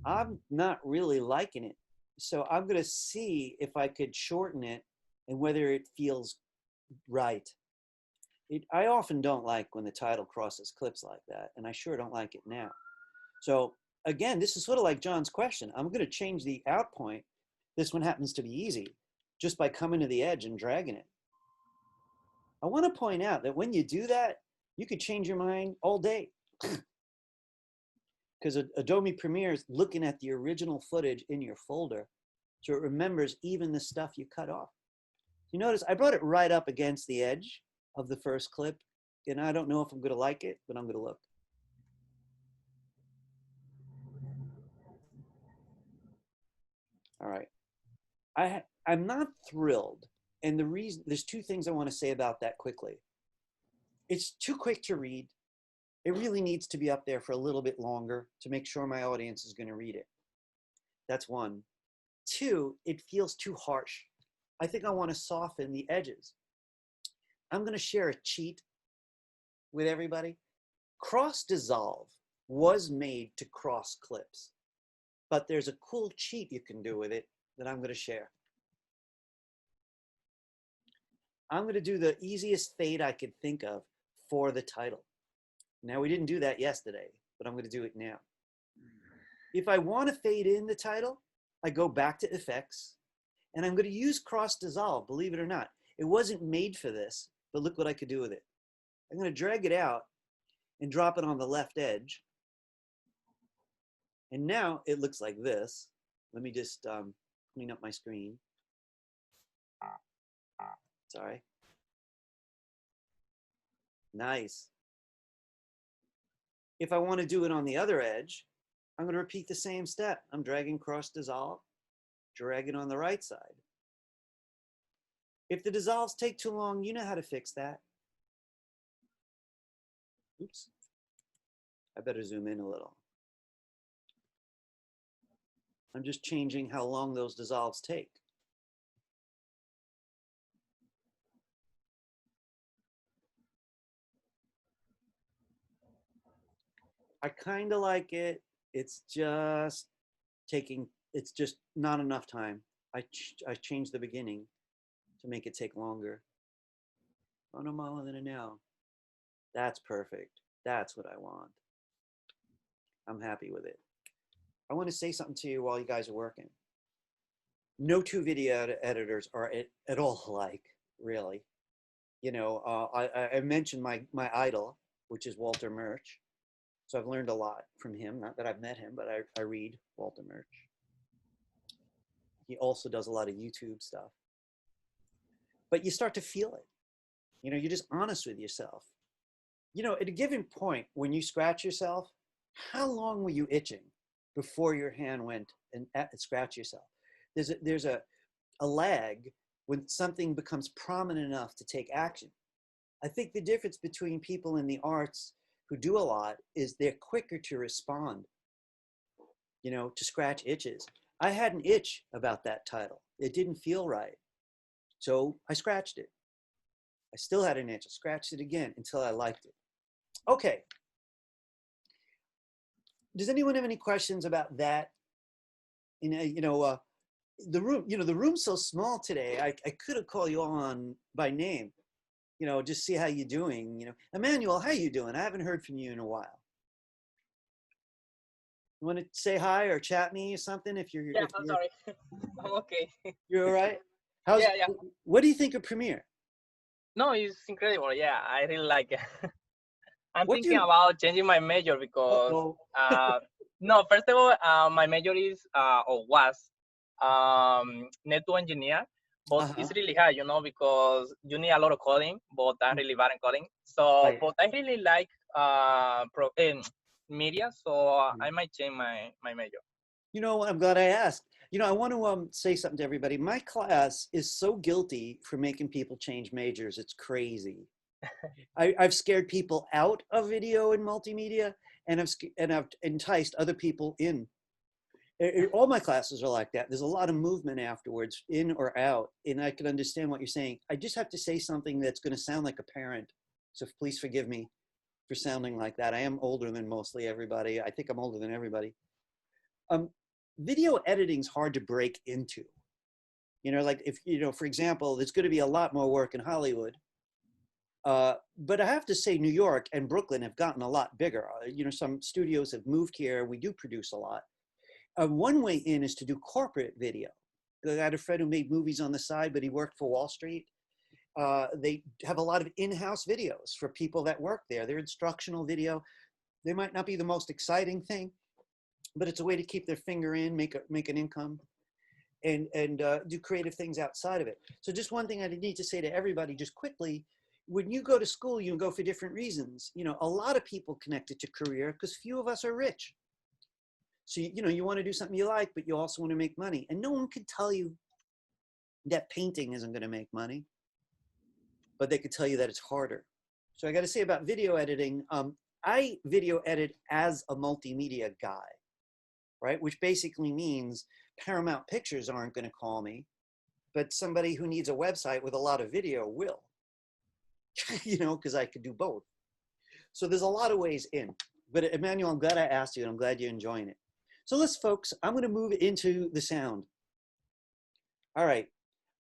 I'm not really liking it. So I'm going to see if I could shorten it and whether it feels right. I often don't like when the title crosses clips like that, and I sure don't like it now. So again, this is sort of like John's question. I'm going to change the out point. This one happens to be easy, just by coming to the edge and dragging it. I want to point out that when you do that, you could change your mind all day. Because Adobe Premiere is looking at the original footage in your folder, so it remembers even the stuff you cut off. You notice I brought it right up against the edge of the first clip, and I don't know if I'm going to like it, but I'm going to look. All right. I'm not thrilled, and the reason, there's two things I want to say about that quickly. It's too quick to read. It really needs to be up there for a little bit longer to make sure my audience is going to read it. That's one. Two, it feels too harsh. I think I want to soften the edges. I'm going to share a cheat with everybody. Cross dissolve was made to cross clips, but there's a cool cheat you can do with it that I'm going to share. I'm going to do the easiest fade I could think of for the title. Now, we didn't do that yesterday, but I'm going to do it now. If I want to fade in the title, I go back to effects, and I'm going to use cross dissolve, believe it or not. It wasn't made for this, but look what I could do with it. I'm going to drag it out and drop it on the left edge. And now it looks like this. Let me just clean up my screen. Sorry. Nice. If I want to do it on the other edge, I'm going to repeat the same step. I'm dragging cross dissolve, drag it on the right side. If the dissolves take too long, you know how to fix that. Oops. I better zoom in a little. I'm just changing how long those dissolves take. I kind of like it. It's just it's just not enough time. I changed the beginning to make it take longer. Oh, no more than an hour. That's perfect. That's what I want. I'm happy with it. I want to say something to you while you guys are working. No two video editors are at all alike, really. You know, I mentioned my idol, which is Walter Murch. So I've learned a lot from him. Not that I've met him, but I read Walter Murch. He also does a lot of YouTube stuff. But you start to feel it. You know, you're just honest with yourself. You know, at a given point, when you scratch yourself, how long were you itching before your hand went and scratch yourself? There's a lag when something becomes prominent enough to take action. I think the difference between people in the arts who do a lot is they're quicker to respond, you know, to scratch itches. I had an itch about that title. It didn't feel right. So I scratched it. I still had an itch. I scratched it again until I liked it. Okay. Does anyone have any questions about that? The room, the room's so small today. I could have called you on by name, just see how you're doing. Emmanuel, how you doing? I haven't heard from you in a while. You want to say hi or chat me or something? Yeah, I'm sorry. I'm okay. You're all right? Yeah. What do you think of Premiere? No, it's incredible. Yeah, I really like it. I'm What thinking about changing my major because, Uh-oh. no, first of all, my major is, or was, network engineer, but it's really hard, because you need a lot of coding, but I'm really bad in coding. So, Right. but I really like media, so I might change my major. I'm glad I asked. I want to say something to everybody. My class is so guilty for making people change majors. It's crazy. I've scared people out of video and multimedia, and I've enticed other people in. All my classes are like that. There's a lot of movement afterwards, in or out, and I can understand what you're saying. I just have to say something that's going to sound like a parent, so please forgive me for sounding like that. I am older than mostly everybody. I think I'm older than everybody. Video editing's hard to break into. Like if, for example, there's going to be a lot more work in Hollywood. But I have to say New York and Brooklyn have gotten a lot bigger. Some studios have moved here. We do produce a lot. One way in is to do corporate video. I had a friend who made movies on the side, but he worked for Wall Street. They have a lot of in-house videos for people that work there. They're instructional video. They might not be the most exciting thing, but it's a way to keep their finger in, make an income, and do creative things outside of it. So just one thing I need to say to everybody just quickly, when you go to school, you go for different reasons. A lot of people connected to career because few of us are rich. So, you want to do something you like, but you also want to make money. And no one could tell you that painting isn't going to make money, but they could tell you that it's harder. So I got to say about video editing, I video edit as a multimedia guy, right? Which basically means Paramount Pictures aren't going to call me, but somebody who needs a website with a lot of video will, because I could do both. So there's a lot of ways in. But Emmanuel, I'm glad I asked you, and I'm glad you're enjoying it. So let's, folks, I'm going to move into the sound. All right.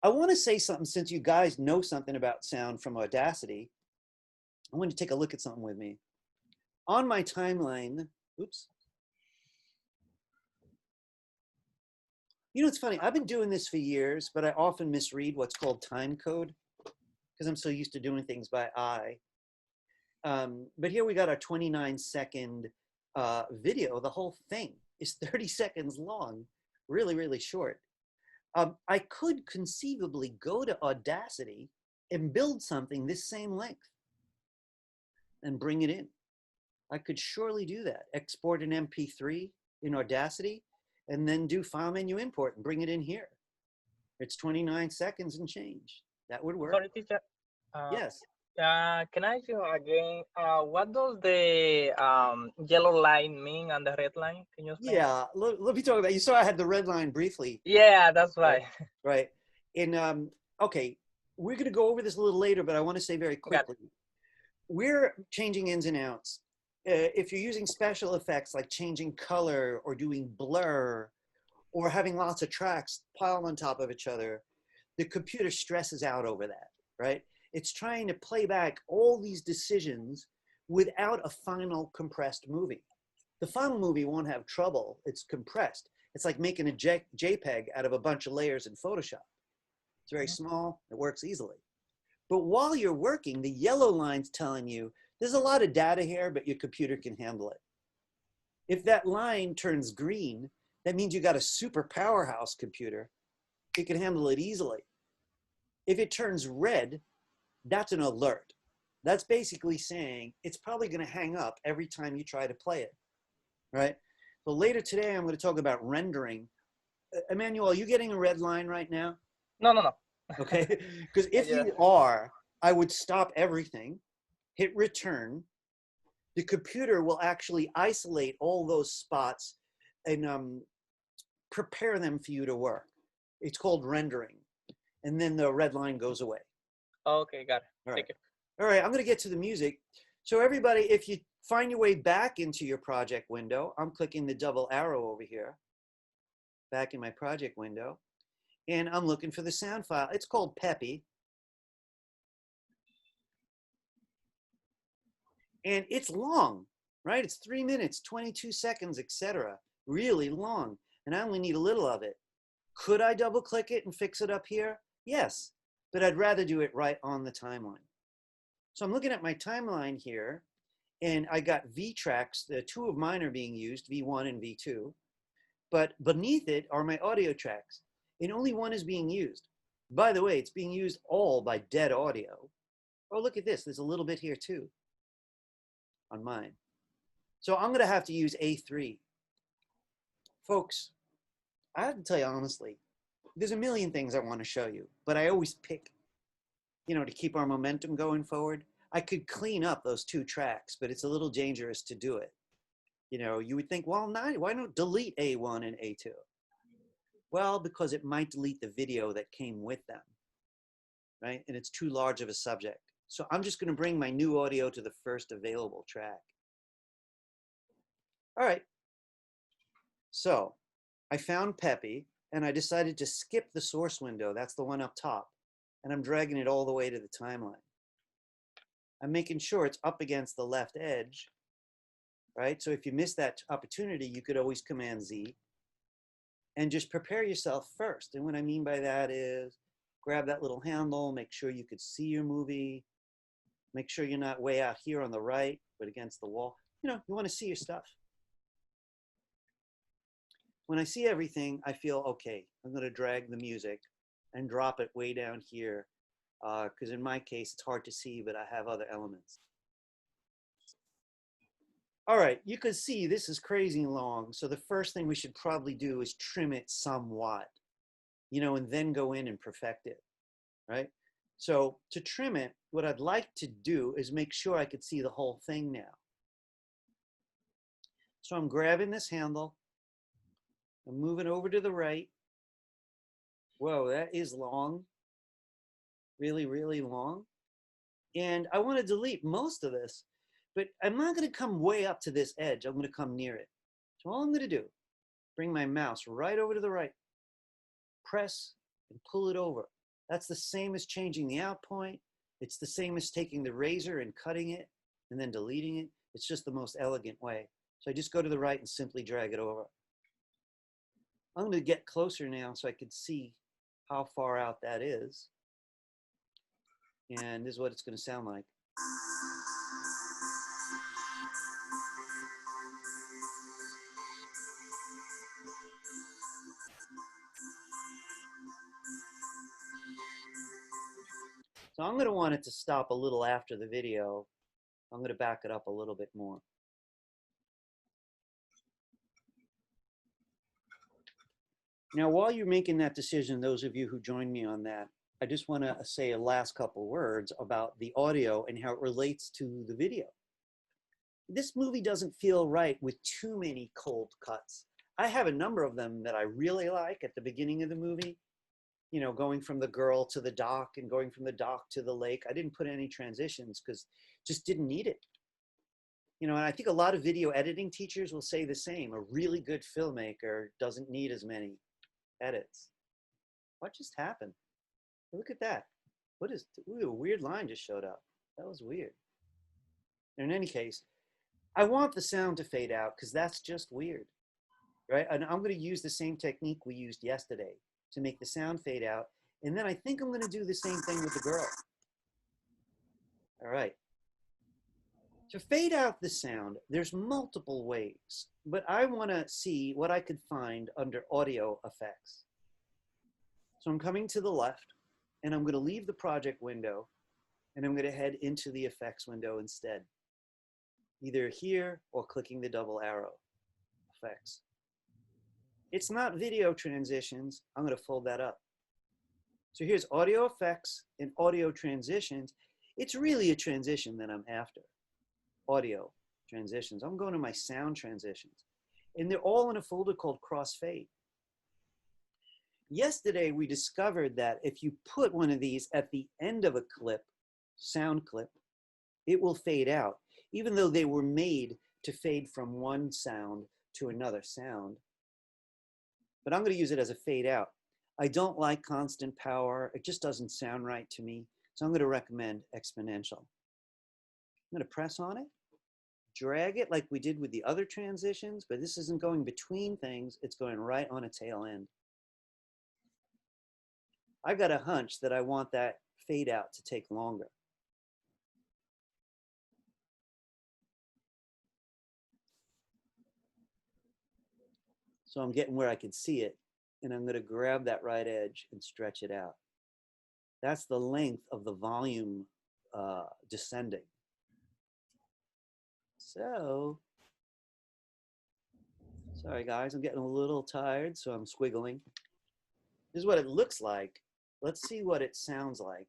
I want to say something, since you guys know something about sound from Audacity. I want you to take a look at something with me. On my timeline, oops. It's funny. I've been doing this for years, but I often misread what's called time code because I'm so used to doing things by eye. But here we got our 29-second video. The whole thing is 30 seconds long, really, really short. I could conceivably go to Audacity and build something this same length and bring it in. I could surely do that. Export an MP3 in Audacity and then do file menu import and bring it in here. It's 29 seconds and change. That would work. Sorry, teacher. Yes. Can I ask you again, what does the yellow line mean and the red line? Can you explain? Yeah, let me talk about, you saw I had the red line briefly. Yeah, that's right. Right. And okay, we're going to go over this a little later, but I want to say very quickly. We're changing ins and outs. If you're using special effects like changing color or doing blur or having lots of tracks piled on top of each other, the computer stresses out over that, right? It's trying to play back all these decisions without a final compressed movie. The final movie won't have trouble. It's compressed. It's like making a JPEG out of a bunch of layers in Photoshop. It's very small. It works easily. But while you're working, the yellow line's telling you there's a lot of data here, but your computer can handle it. If that line turns green, that means you got a super powerhouse computer. It can handle it easily. If it turns red, that's an alert. That's basically saying it's probably going to hang up every time you try to play it, right? So later today, I'm going to talk about rendering. Emmanuel, are you getting a red line right now? No. Okay, because if you are, I would stop everything, hit return. The computer will actually isolate all those spots and prepare them for you to work. It's called rendering. And then the red line goes away. Okay, got it. All right. Thank you. All right, I'm going to get to the music. So everybody, if you find your way back into your project window, I'm clicking the double arrow over here, back in my project window, and I'm looking for the sound file. It's called Peppy. And it's long, right? It's 3 minutes, 22 seconds, etc. Really long. And I only need a little of it. Could I double click it and fix it up here? Yes, but I'd rather do it right on the timeline. So I'm looking at my timeline here, and I got V tracks. The two of mine are being used, V1 and V2. But beneath it are my audio tracks, and only one is being used. By the way, it's being used all by Dead Audio. Oh, look at this. There's a little bit here too on mine. So I'm going to have to use A3. Folks, I have to tell you honestly, there's a million things I want to show you, but I always pick, to keep our momentum going forward. I could clean up those two tracks, but it's a little dangerous to do it. You would think, well, why not delete A1 and A2? Well, because it might delete the video that came with them, right? And it's too large of a subject. So I'm just going to bring my new audio to the first available track. All right. So I found Peppy, and I decided to skip the source window. That's the one up top. And I'm dragging it all the way to the timeline. I'm making sure it's up against the left edge, right? So if you miss that opportunity, you could always Command Z and just prepare yourself first. And what I mean by that is grab that little handle, make sure you could see your movie, make sure you're not way out here on the right, but against the wall. You want to see your stuff. When I see everything, I feel, okay, I'm going to drag the music and drop it way down here. Because in my case, it's hard to see, but I have other elements. All right, you can see this is crazy long. So the first thing we should probably do is trim it somewhat, and then go in and perfect it, right? So to trim it, what I'd like to do is make sure I could see the whole thing now. So I'm grabbing this handle. I'm moving over to the right. Whoa, that is long. Really, really long. And I want to delete most of this, but I'm not going to come way up to this edge. I'm going to come near it. So all I'm going to do, bring my mouse right over to the right, press and pull it over. That's the same as changing the out point. It's the same as taking the razor and cutting it and then deleting it. It's just the most elegant way. So I just go to the right and simply drag it over. I'm going to get closer now so I can see how far out that is. And this is what it's going to sound like. So I'm going to want it to stop a little after the video. I'm going to back it up a little bit more. Now, while you're making that decision, those of you who joined me on that, I just want to say a last couple words about the audio and how it relates to the video. This movie doesn't feel right with too many cold cuts. I have a number of them that I really like at the beginning of the movie, going from the girl to the dock and going from the dock to the lake. I didn't put any transitions because just didn't need it. And I think a lot of video editing teachers will say the same. A really good filmmaker doesn't need as many edits. What just happened? Look at that. Ooh, a weird line just showed up. That was weird. In any case, I want the sound to fade out because that's just weird, right? And I'm going to use the same technique we used yesterday to make the sound fade out. And then I think I'm going to do the same thing with the girl. All right. To fade out the sound, there's multiple ways, but I want to see what I could find under audio effects. So I'm coming to the left, and I'm going to leave the project window, and I'm going to head into the effects window instead, either here or clicking the double arrow, effects. It's not video transitions. I'm going to fold that up. So here's audio effects and audio transitions. It's really a transition that I'm after. Audio transitions. I'm going to my sound transitions. And they're all in a folder called crossfade. Yesterday, we discovered that if you put one of these at the end of a clip, sound clip, it will fade out, even though they were made to fade from one sound to another sound. But I'm going to use it as a fade out. I don't like constant power. It just doesn't sound right to me. So I'm going to recommend exponential. I'm going to press on it, drag it like we did with the other transitions, but this isn't going between things. It's going right on a tail end. I've got a hunch that I want that fade out to take longer. So I'm getting where I can see it, and I'm going to grab that right edge and stretch it out. That's the length of the volume descending. So, sorry guys, I'm getting a little tired, so I'm squiggling. This is what it looks like. Let's see what it sounds like.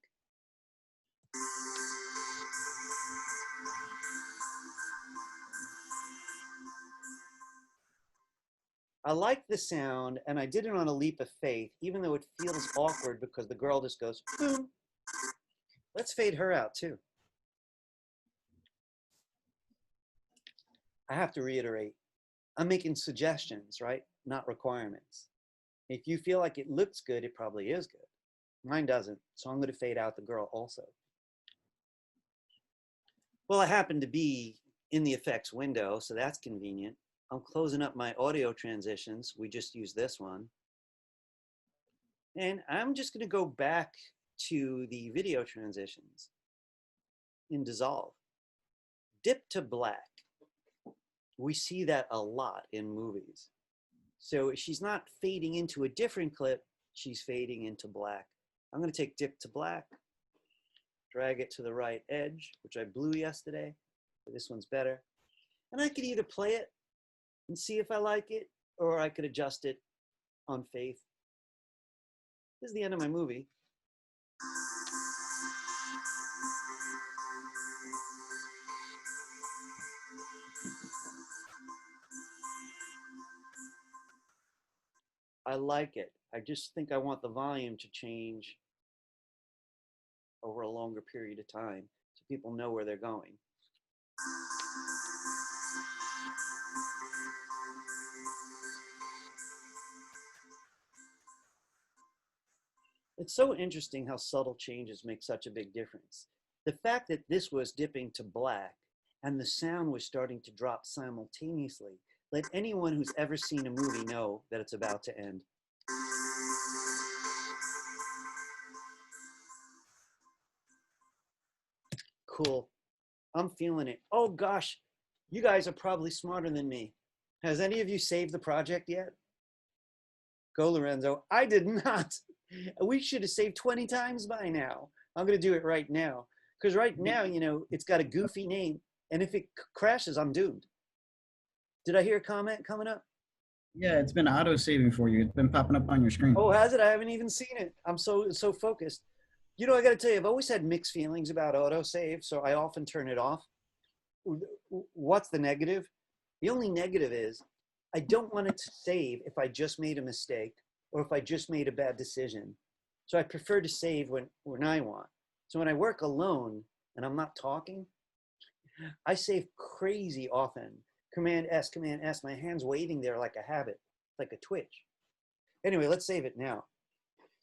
I like the sound, and I did it on a leap of faith, even though it feels awkward because the girl just goes, boom. Let's fade her out too. I have to reiterate, I'm making suggestions, right? Not requirements. If you feel like it looks good, it probably is good. Mine doesn't, so I'm going to fade out the girl also. Well, I happen to be in the effects window, so that's convenient. I'm closing up my audio transitions. We just use this one. And I'm just going to go back to the video transitions in Dissolve. Dip to black. We see that a lot in movies. So she's not fading into a different clip, she's fading into black. I'm going to take dip to black, drag it to the right edge, which I blew yesterday, but this one's better. And I could either play it and see if I like it, or I could adjust it on faith. This is the end of my movie. I like it. I just think I want the volume to change over a longer period of time so people know where they're going. It's so interesting how subtle changes make such a big difference. The fact that this was dipping to black and the sound was starting to drop simultaneously let anyone who's ever seen a movie know that it's about to end. Cool. I'm feeling it. Oh gosh, you guys are probably smarter than me. Has any of you saved the project yet? Go, Lorenzo. I did not. We should have saved 20 times by now. I'm going to do it right now. Because right now, you know, it's got a goofy name. And if it crashes, I'm doomed. Did I hear a comment coming up? Yeah, it's been auto-saving for you. It's been popping up on your screen. Oh, has it? I haven't even seen it. I'm so focused. You know, I got to tell you, I've always had mixed feelings about autosave, so I often turn it off. What's the negative? The only negative is I don't want it to save if I just made a mistake or if I just made a bad decision. So I prefer to save when I want. So when I work alone and I'm not talking, I save crazy often. Command S, my hand's waving there like a habit, like a twitch. Anyway, let's save it now.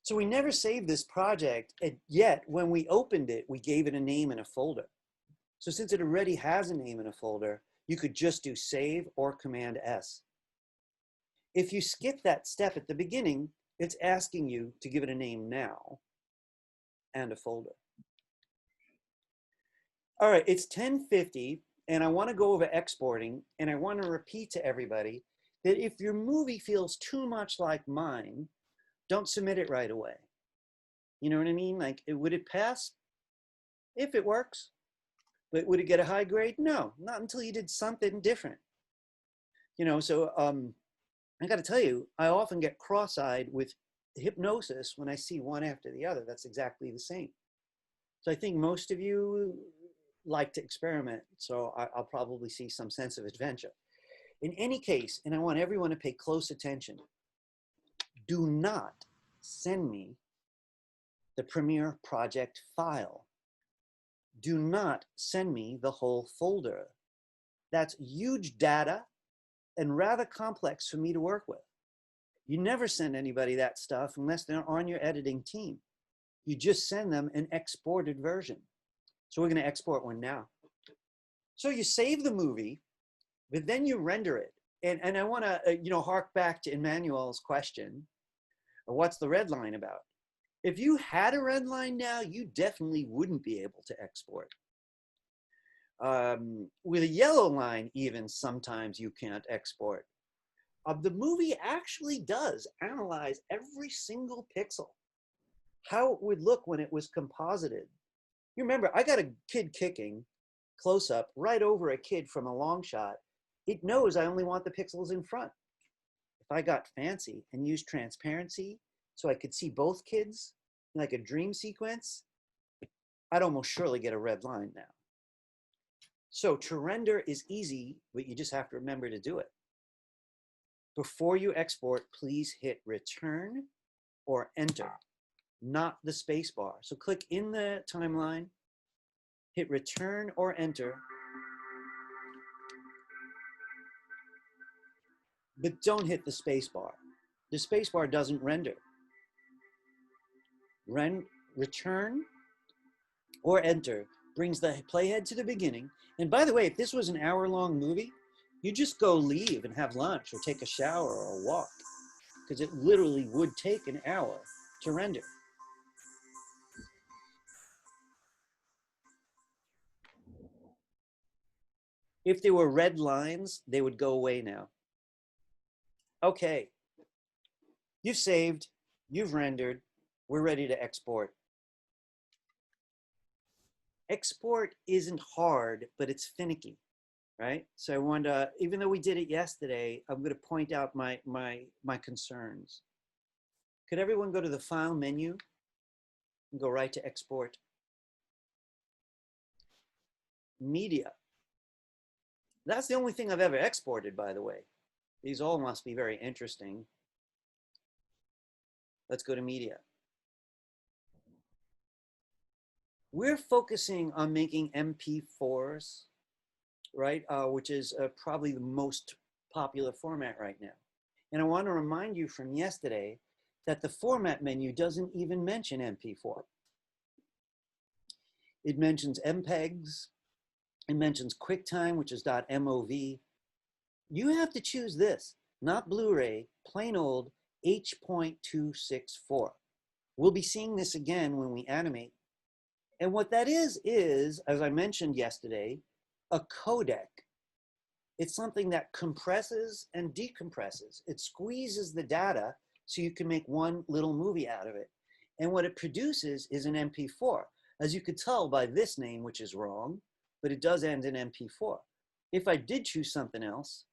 So we never saved this project, yet when we opened it, we gave it a name in a folder. So since it already has a name in a folder, you could just do save or Command S. If you skip that step at the beginning, it's asking you to give it a name now and a folder. All right, it's 10:50 and I want to go over exporting, and I want to repeat to everybody that if your movie feels too much like mine, don't submit it right away. You know what I mean? Like, would it pass? If it works. But would it get a high grade? No, not until you did something different. You know, so I got to tell you, I often get cross-eyed with hypnosis when I see one after the other. That's exactly the same. So I think most of you like to experiment, so I'll probably see some sense of adventure. In any case, and I want everyone to pay close attention, do not send me the Premiere project file. Do not send me the whole folder. That's huge data and rather complex for me to work with. You never send anybody that stuff unless they're on your editing team. You just send them an exported version. So we're going to export one now. So you save the movie, but then you render it. And I want to, hark back to Emmanuel's question, what's the red line about? If you had a red line now, you definitely wouldn't be able to export. With a yellow line, even sometimes you can't export. The movie actually does analyze every single pixel, how it would look when it was composited. You remember, I got a kid kicking close up right over a kid from a long shot. It knows I only want the pixels in front. If I got fancy and used transparency so I could see both kids like a dream sequence, I'd almost surely get a red line now. So to render is easy, but you just have to remember to do it. Before you export, please hit return or enter, not the space bar. So click in the timeline, hit return or enter, but don't hit the space bar. The space bar doesn't render. Return or enter brings the playhead to the beginning. And by the way, if this was an hour-long movie, you just go leave and have lunch or take a shower or walk, because it literally would take an hour to render. If there were red lines, they would go away now. Okay, you've saved, you've rendered, we're ready to export. Export isn't hard, but it's finicky, right? So I wanted to, even though we did it yesterday, I'm going to point out my concerns. Could everyone go to the File menu and go right to Export? Media. That's the only thing I've ever exported, by the way. These all must be very interesting. Let's go to Media. We're focusing on making MP4s, right? Which is probably the most popular format right now. And I want to remind you from yesterday that the format menu doesn't even mention MP4. It mentions MPEGs, it mentions QuickTime, which is .mov. You have to choose this, not Blu-ray, plain old H.264. We'll be seeing this again when we animate. And what that is, as I mentioned yesterday, a codec. It's something that compresses and decompresses. It squeezes the data so you can make one little movie out of it. And what it produces is an MP4. As you could tell by this name, which is wrong, but it does end in MP4. If I did choose something else,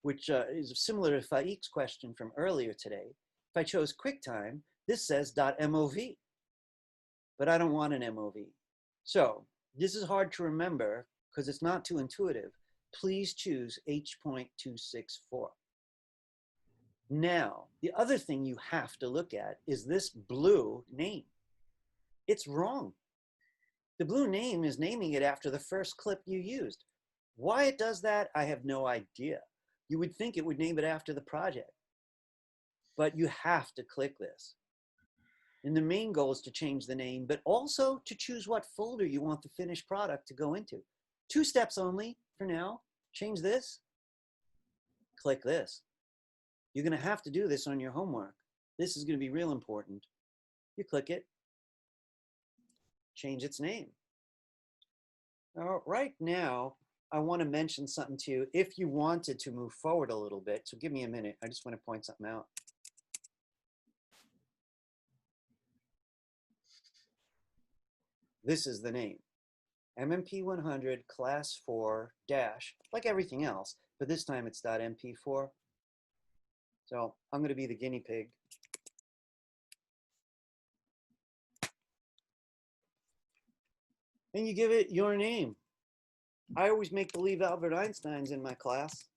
which is similar to Faik's question from earlier today, if I chose QuickTime, this says .mov, but I don't want an MOV. So this is hard to remember because it's not too intuitive. Please choose H.264. Now, the other thing you have to look at is this blue name. It's wrong. The blue name is naming it after the first clip you used. Why it does that, I have no idea. You would think it would name it after the project, but you have to click this. And the main goal is to change the name, but also to choose what folder you want the finished product to go into. 2 steps only for now. Change this, click this. You're gonna have to do this on your homework. This is gonna be real important. You click it, change its name. Now, right now, I wanna mention something to you if you wanted to move forward a little bit. So give me a minute, I just wanna point something out. This is the name. MMP100 class 4 dash, like everything else, but this time it's .mp4. So I'm going to be the guinea pig. And you give it your name. I always make believe Albert Einstein's in my class.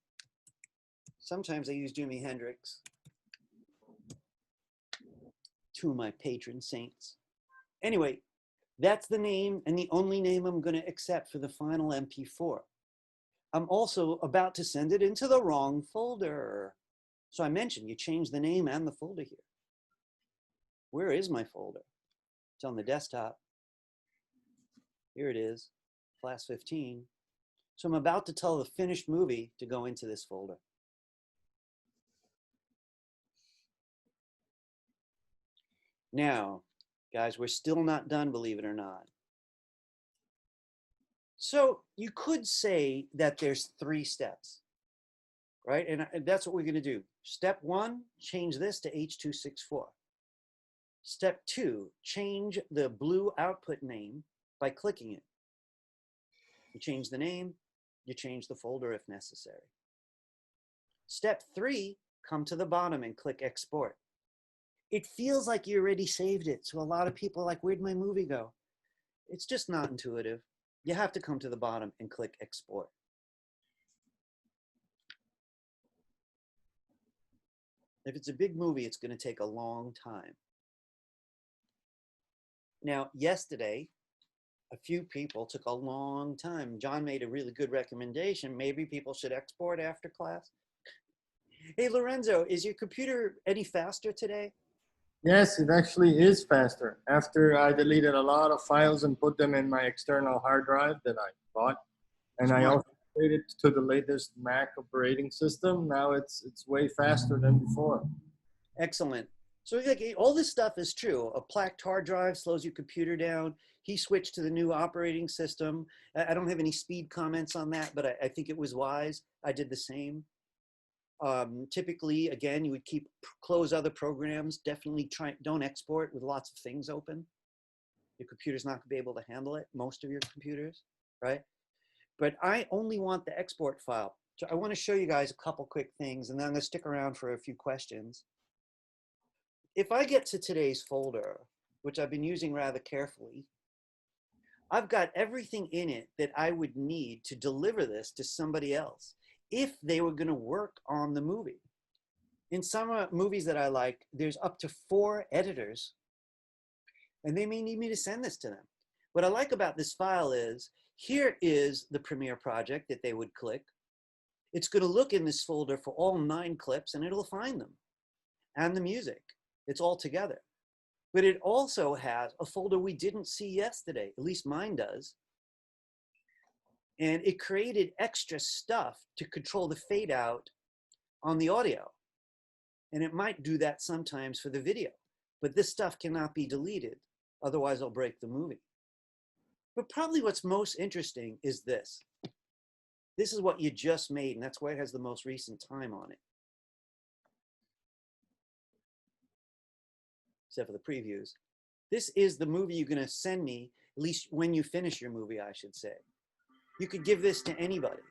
Sometimes I use Jimi Hendrix. two of my patron saints. Anyway, that's the name and the only name I'm going to accept for the final MP4. I'm also about to send it into the wrong folder. So I mentioned you change the name and the folder here. Where is my folder? It's on the desktop. Here it is, class 15. So I'm about to tell the finished movie to go into this folder. Now, guys, we're still not done, believe it or not. So you could say that there's 3 steps, right? And that's what we're going to do. Step 1, change this to H.264. Step 2, change the blue output name by clicking it. You change the name, you change the folder if necessary. Step 3, come to the bottom and click export. It feels like you already saved it. So a lot of people are like, where'd my movie go? It's just not intuitive. You have to come to the bottom and click export. If it's a big movie, it's going to take a long time. Now, yesterday, a few people took a long time. John made a really good recommendation. Maybe people should export after class. Hey, Lorenzo, is your computer any faster today? Yes, it actually is faster. After I deleted a lot of files and put them in my external hard drive that I bought, and I also upgraded to the latest Mac operating system, now it's way faster than before. Excellent. So like, all this stuff is true. A plaqued hard drive slows your computer down. He switched to the new operating system. I don't have any speed comments on that, but I think it was wise. I did the same. Typically, again, you would close other programs. Definitely don't export with lots of things open. Your computer's not going to be able to handle it, most of your computers, right? But I only want the export file. So I want to show you guys a couple quick things, and then I'm going to stick around for a few questions. If I get to today's folder, which I've been using rather carefully, I've got everything in it that I would need to deliver this to somebody else if they were going to work on the movie. In some movies that I like, there's up to 4 editors, and they may need me to send this to them. What I like about this file is, here is the Premiere project that they would click. It's going to look in this folder for all 9 clips, and it'll find them, and the music. It's all together. But it also has a folder we didn't see yesterday, at least mine does. And it created extra stuff to control the fade out on the audio. And it might do that sometimes for the video, but this stuff cannot be deleted. Otherwise I'll break the movie. But probably what's most interesting is this. This is what you just made, and that's why it has the most recent time on it. Except for the previews. This is the movie you're going to send me, at least when you finish your movie, I should say. You could give this to anybody.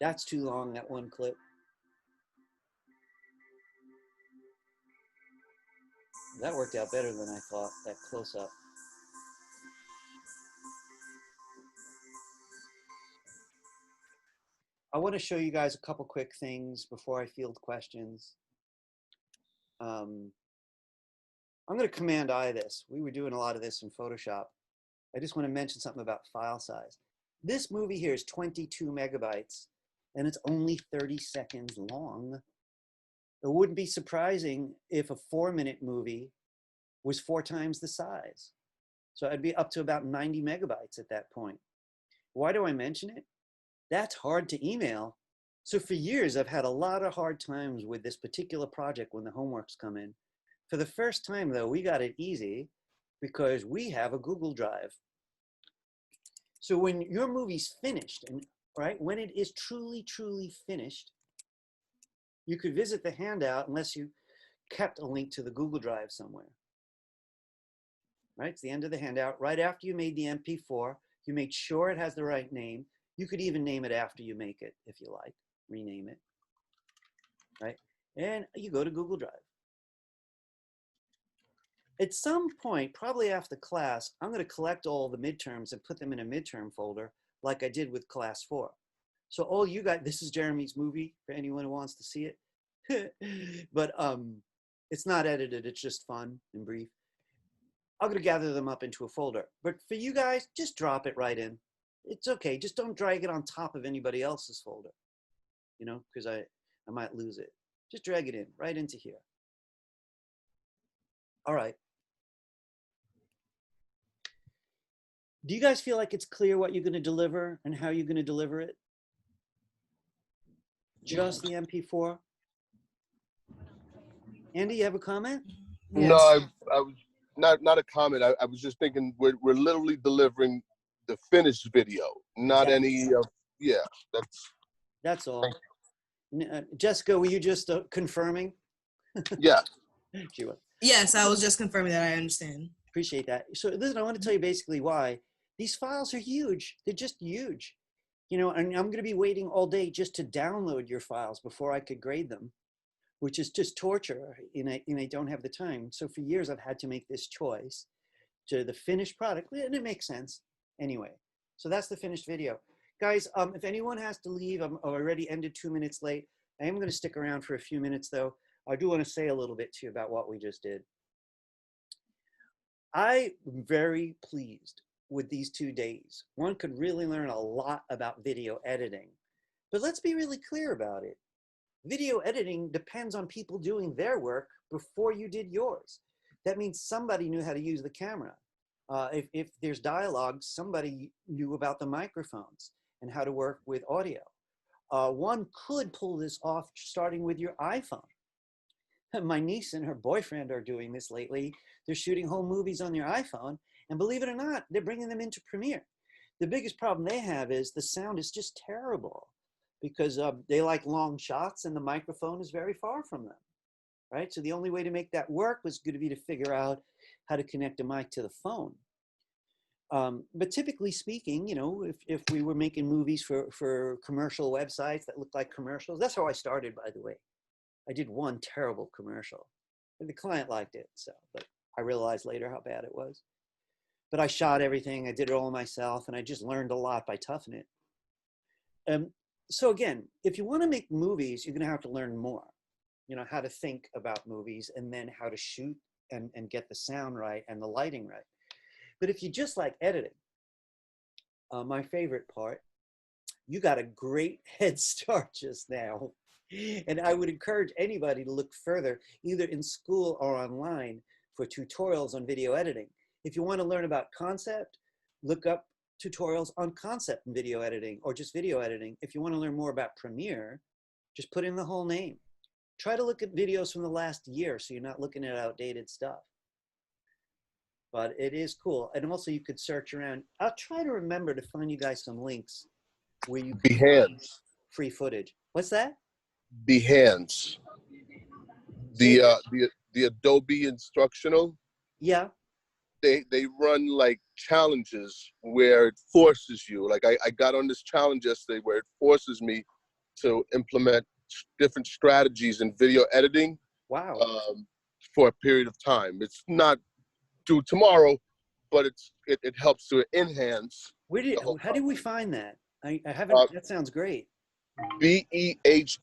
That's too long, that one clip. That worked out better than I thought, that close-up. I want to show you guys a couple quick things before I field questions. I'm going to Command I this. We were doing a lot of this in Photoshop. I just want to mention something about file size. This movie here is 22 megabytes, and it's only 30 seconds long. It wouldn't be surprising if a 4-minute movie was 4 times the size. So I'd be up to about 90 megabytes at that point. Why do I mention it? That's hard to email. So for years, I've had a lot of hard times with this particular project when the homeworks come in. For the first time, though, we got it easy because we have a Google Drive. So when your movie's finished, and right, when it is truly, truly finished, you could visit the handout unless you kept a link to the Google Drive somewhere. Right, it's the end of the handout. Right after you made the MP4, you made sure it has the right name. You could even name it after you make it, if you like, rename it, right? And you go to Google Drive. At some point, probably after class, I'm going to collect all the midterms and put them in a midterm folder like I did with class 4. So all you got, this is Jeremy's movie for anyone who wants to see it. But it's not edited, it's just fun and brief. I'm going to gather them up into a folder. But for you guys, just drop it right in. It's okay. Just don't drag it on top of anybody else's folder, you know, because I might lose it. Just drag it in right into here. All right. Do you guys feel like it's clear what you're going to deliver and how you're going to deliver it? Just the MP4? Andy, you have a comment? No, I was not a comment. I was just thinking we're literally delivering the finished video, not any of, yeah, That's all. Jessica, were you just confirming? yeah. She was. Yes, I was just confirming that I understand. Appreciate that. So listen, I want to tell you basically why. These files are huge. They're just huge. You know, and I'm going to be waiting all day just to download your files before I could grade them, which is just torture, and I don't have the time. So for years, I've had to make this choice to the finished product, and it makes sense anyway. So that's the finished video. Guys, if anyone has to leave, I'm already ended 2 minutes late. I am going to stick around for a few minutes, though. I do want to say a little bit to you about what we just did. I'm very pleased with these 2 days. One could really learn a lot about video editing. But let's be really clear about it. Video editing depends on people doing their work before you did yours. That means somebody knew how to use the camera. If there's dialogue, somebody knew about the microphones and how to work with audio. One could pull this off starting with your iPhone. My niece and her boyfriend are doing this lately. They're shooting home movies on their iPhone, and believe it or not, they're bringing them into Premiere. The biggest problem they have is the sound is just terrible because they like long shots and the microphone is very far from them, right? So the only way to make that work was going to be to figure out how to connect a mic to the phone. But typically speaking, you know, if we were making movies for commercial websites that looked like commercials, that's how I started, by the way. I did one terrible commercial. And the client liked it, so, but I realized later how bad it was. But I shot everything, I did it all myself, and I just learned a lot by toughing it. So again, if you want to make movies, you're going to have to learn more. You know, how to think about movies and then how to shoot and get the sound right and the lighting right. But if you just like editing, my favorite part, you got a great head start just now. And I would encourage anybody to look further, either in school or online, for tutorials on video editing. If you want to learn about concept, look up tutorials on concept and video editing, or just video editing. If you want to learn more about Premiere, just put in the whole name. Try to look at videos from the last year so you're not looking at outdated stuff. But it is cool. And also you could search around. I'll try to remember to find you guys some links where you can find free footage. What's that? Behance. The Adobe instructional. Yeah. They run like challenges where it forces you. Like I got on this challenge yesterday where it forces me to implement different strategies in video editing. Wow. For a period of time. It's not due tomorrow, but it helps to enhance. How did we find that? I haven't. That sounds great. Behance.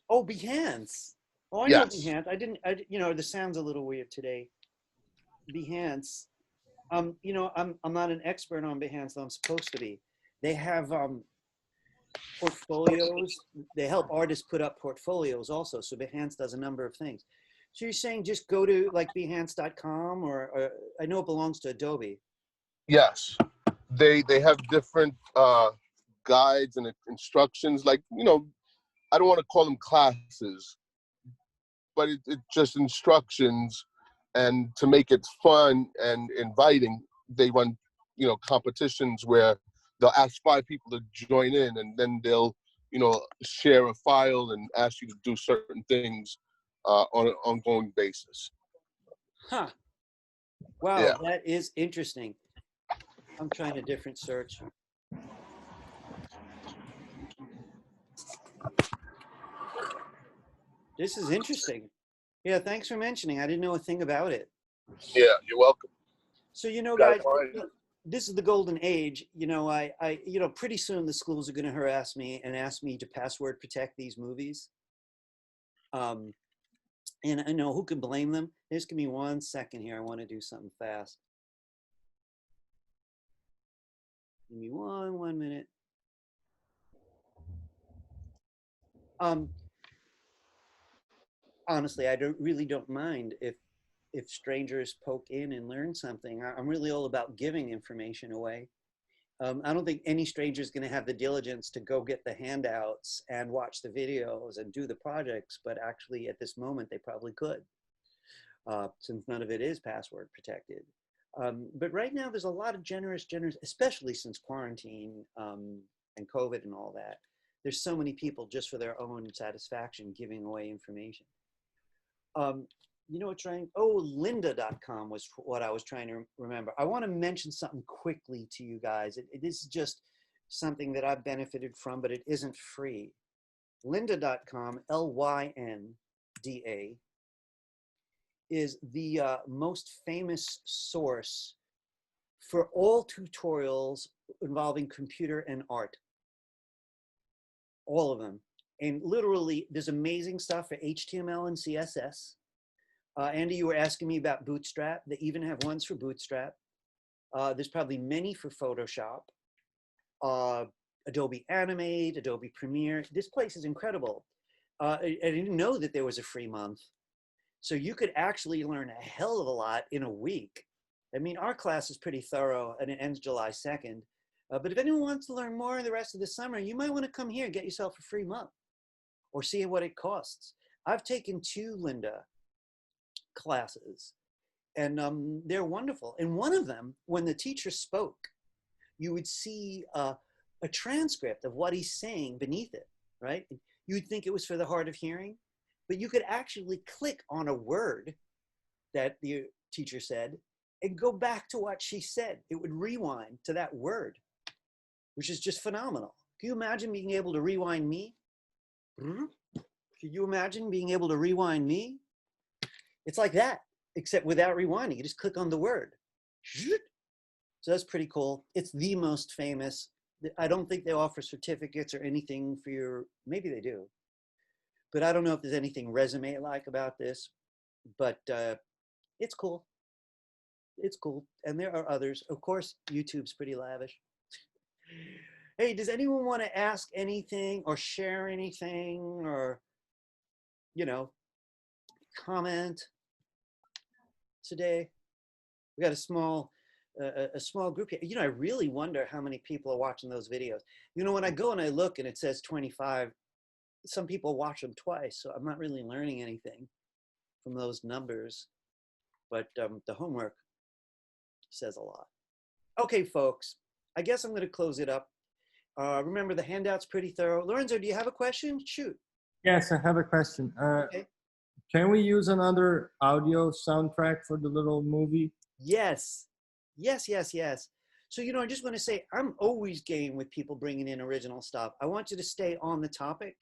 Oh, Behance. Oh, I know Behance. You know, the sound's a little weird today. Behance. You know, I'm not an expert on Behance, though I'm supposed to be. They have portfolios. They help artists put up portfolios also. So Behance does a number of things. So you're saying just go to like Behance.com, or I know it belongs to Adobe. Yes, they have different guides and instructions. Like, you know, I don't want to call them classes, but it's just instructions. And to make it fun and inviting, they run, you know, competitions where they'll ask 5 people to join in, and then they'll, you know, share a file and ask you to do certain things on an ongoing basis. Huh. Wow, Yeah. that is interesting. I'm trying a different search. This is interesting. Yeah, thanks for mentioning. I didn't know a thing about it. Yeah, you're welcome. So, you know, That's guys, fine. this is the golden age. You know, pretty soon the schools are going to harass me and ask me to password protect these movies. And I know, who can blame them? Just give me 1 second here. I want to do something fast. Give me one minute. Honestly, I really don't mind if strangers poke in and learn something. I'm really all about giving information away. I don't think any stranger is going to have the diligence to go get the handouts and watch the videos and do the projects, but actually at this moment they probably could, since none of it is password protected. But right now there's a lot of generous, especially since quarantine and COVID and all that. There's so many people just for their own satisfaction giving away information. You know what, lynda.com was what I was trying to remember. I want to mention something quickly to you guys. This is just something that I've benefited from, but it isn't free. Lynda.com, Lynda, is the most famous source for all tutorials involving computer and art. All of them. And literally, there's amazing stuff for HTML and CSS. Andy, you were asking me about Bootstrap. They even have ones for Bootstrap. There's probably many for Photoshop, Adobe Animate, Adobe Premiere. This place is incredible. I didn't know that there was a free month. So you could actually learn a hell of a lot in a week. I mean, our class is pretty thorough and it ends July 2nd. But if anyone wants to learn more in the rest of the summer, you might want to come here and get yourself a free month or see what it costs. I've taken 2 Lynda classes and they're wonderful. And one of them, when the teacher spoke, you would see a transcript of what he's saying beneath it, right? You'd think it was for the hard of hearing, but you could actually click on a word that the teacher said and go back to what she said. It would rewind to that word, which is just phenomenal. Can you imagine being able to rewind me? Can you imagine being able to rewind me? It's like that, except without rewinding. You just click on the word. So that's pretty cool. It's the most famous. I don't think they offer certificates or anything for your, maybe they do. But I don't know if there's anything resume-like about this, but it's cool. It's cool. And there are others. Of course, YouTube's pretty lavish. Hey, does anyone want to ask anything or share anything or, you know, comment today? We got a small group here. You know, I really wonder how many people are watching those videos. You know, when I go and I look and it says 25, some people watch them twice, so I'm not really learning anything from those numbers, but the homework says a lot. Okay, folks, I guess I'm going to close it up. Remember, the handout's pretty thorough. Lorenzo, do you have a question? Shoot. Yes, I have a question. Okay. Can we use another audio soundtrack for the little movie? Yes. Yes, yes, yes. So, you know, I just want to say, I'm always game with people bringing in original stuff. I want you to stay on the topic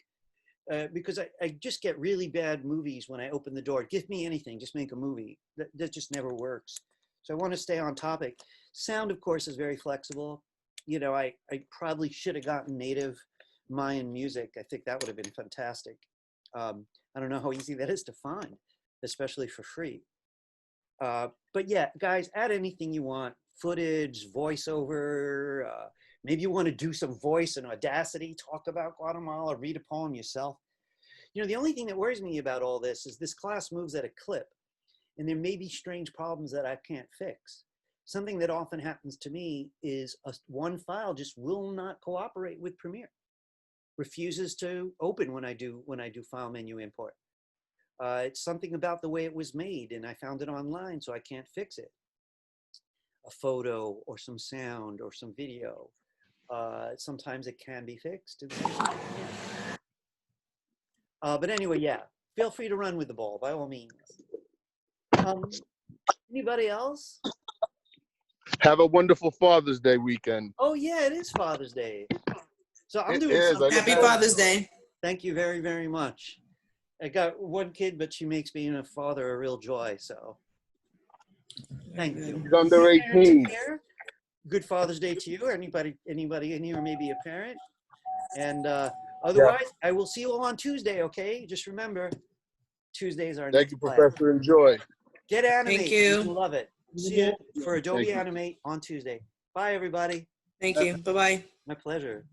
because I just get really bad movies when I open the door. Give me anything, just make a movie. That just never works. So I want to stay on topic. Sound, of course, is very flexible. You know, I probably should have gotten native Mayan music. I think that would have been fantastic. I don't know how easy that is to find, especially for free. But yeah, guys, add anything you want. Footage, voiceover, maybe you want to do some voice in Audacity, talk about Guatemala, read a poem yourself. You know, the only thing that worries me about all this is this class moves at a clip, and there may be strange problems that I can't fix. Something that often happens to me is one file just will not cooperate with Premiere. Refuses to open when I do file menu import. It's something about the way it was made, and I found it online, so I can't fix it. A photo or some sound or some video. Sometimes it can be fixed. But anyway, yeah, feel free to run with the ball by all means. Anybody else? Have a wonderful Father's Day weekend. Oh yeah, it is Father's Day. So I'm doing It is. something. Happy Father's Day. Thank you very, very much. I got one kid, but she makes being a father a real joy. So thank you. He's under 18. Good Father's Day to you. Anybody in here may be a parent. And otherwise, I will see you all on Tuesday, okay? Just remember, Tuesdays are Thank next you, class. Professor. Enjoy. Get Animate. Thank you. You'll love it. See you for Adobe Thank you. Animate on Tuesday. Bye, everybody. Thank you. Bye-bye. My pleasure.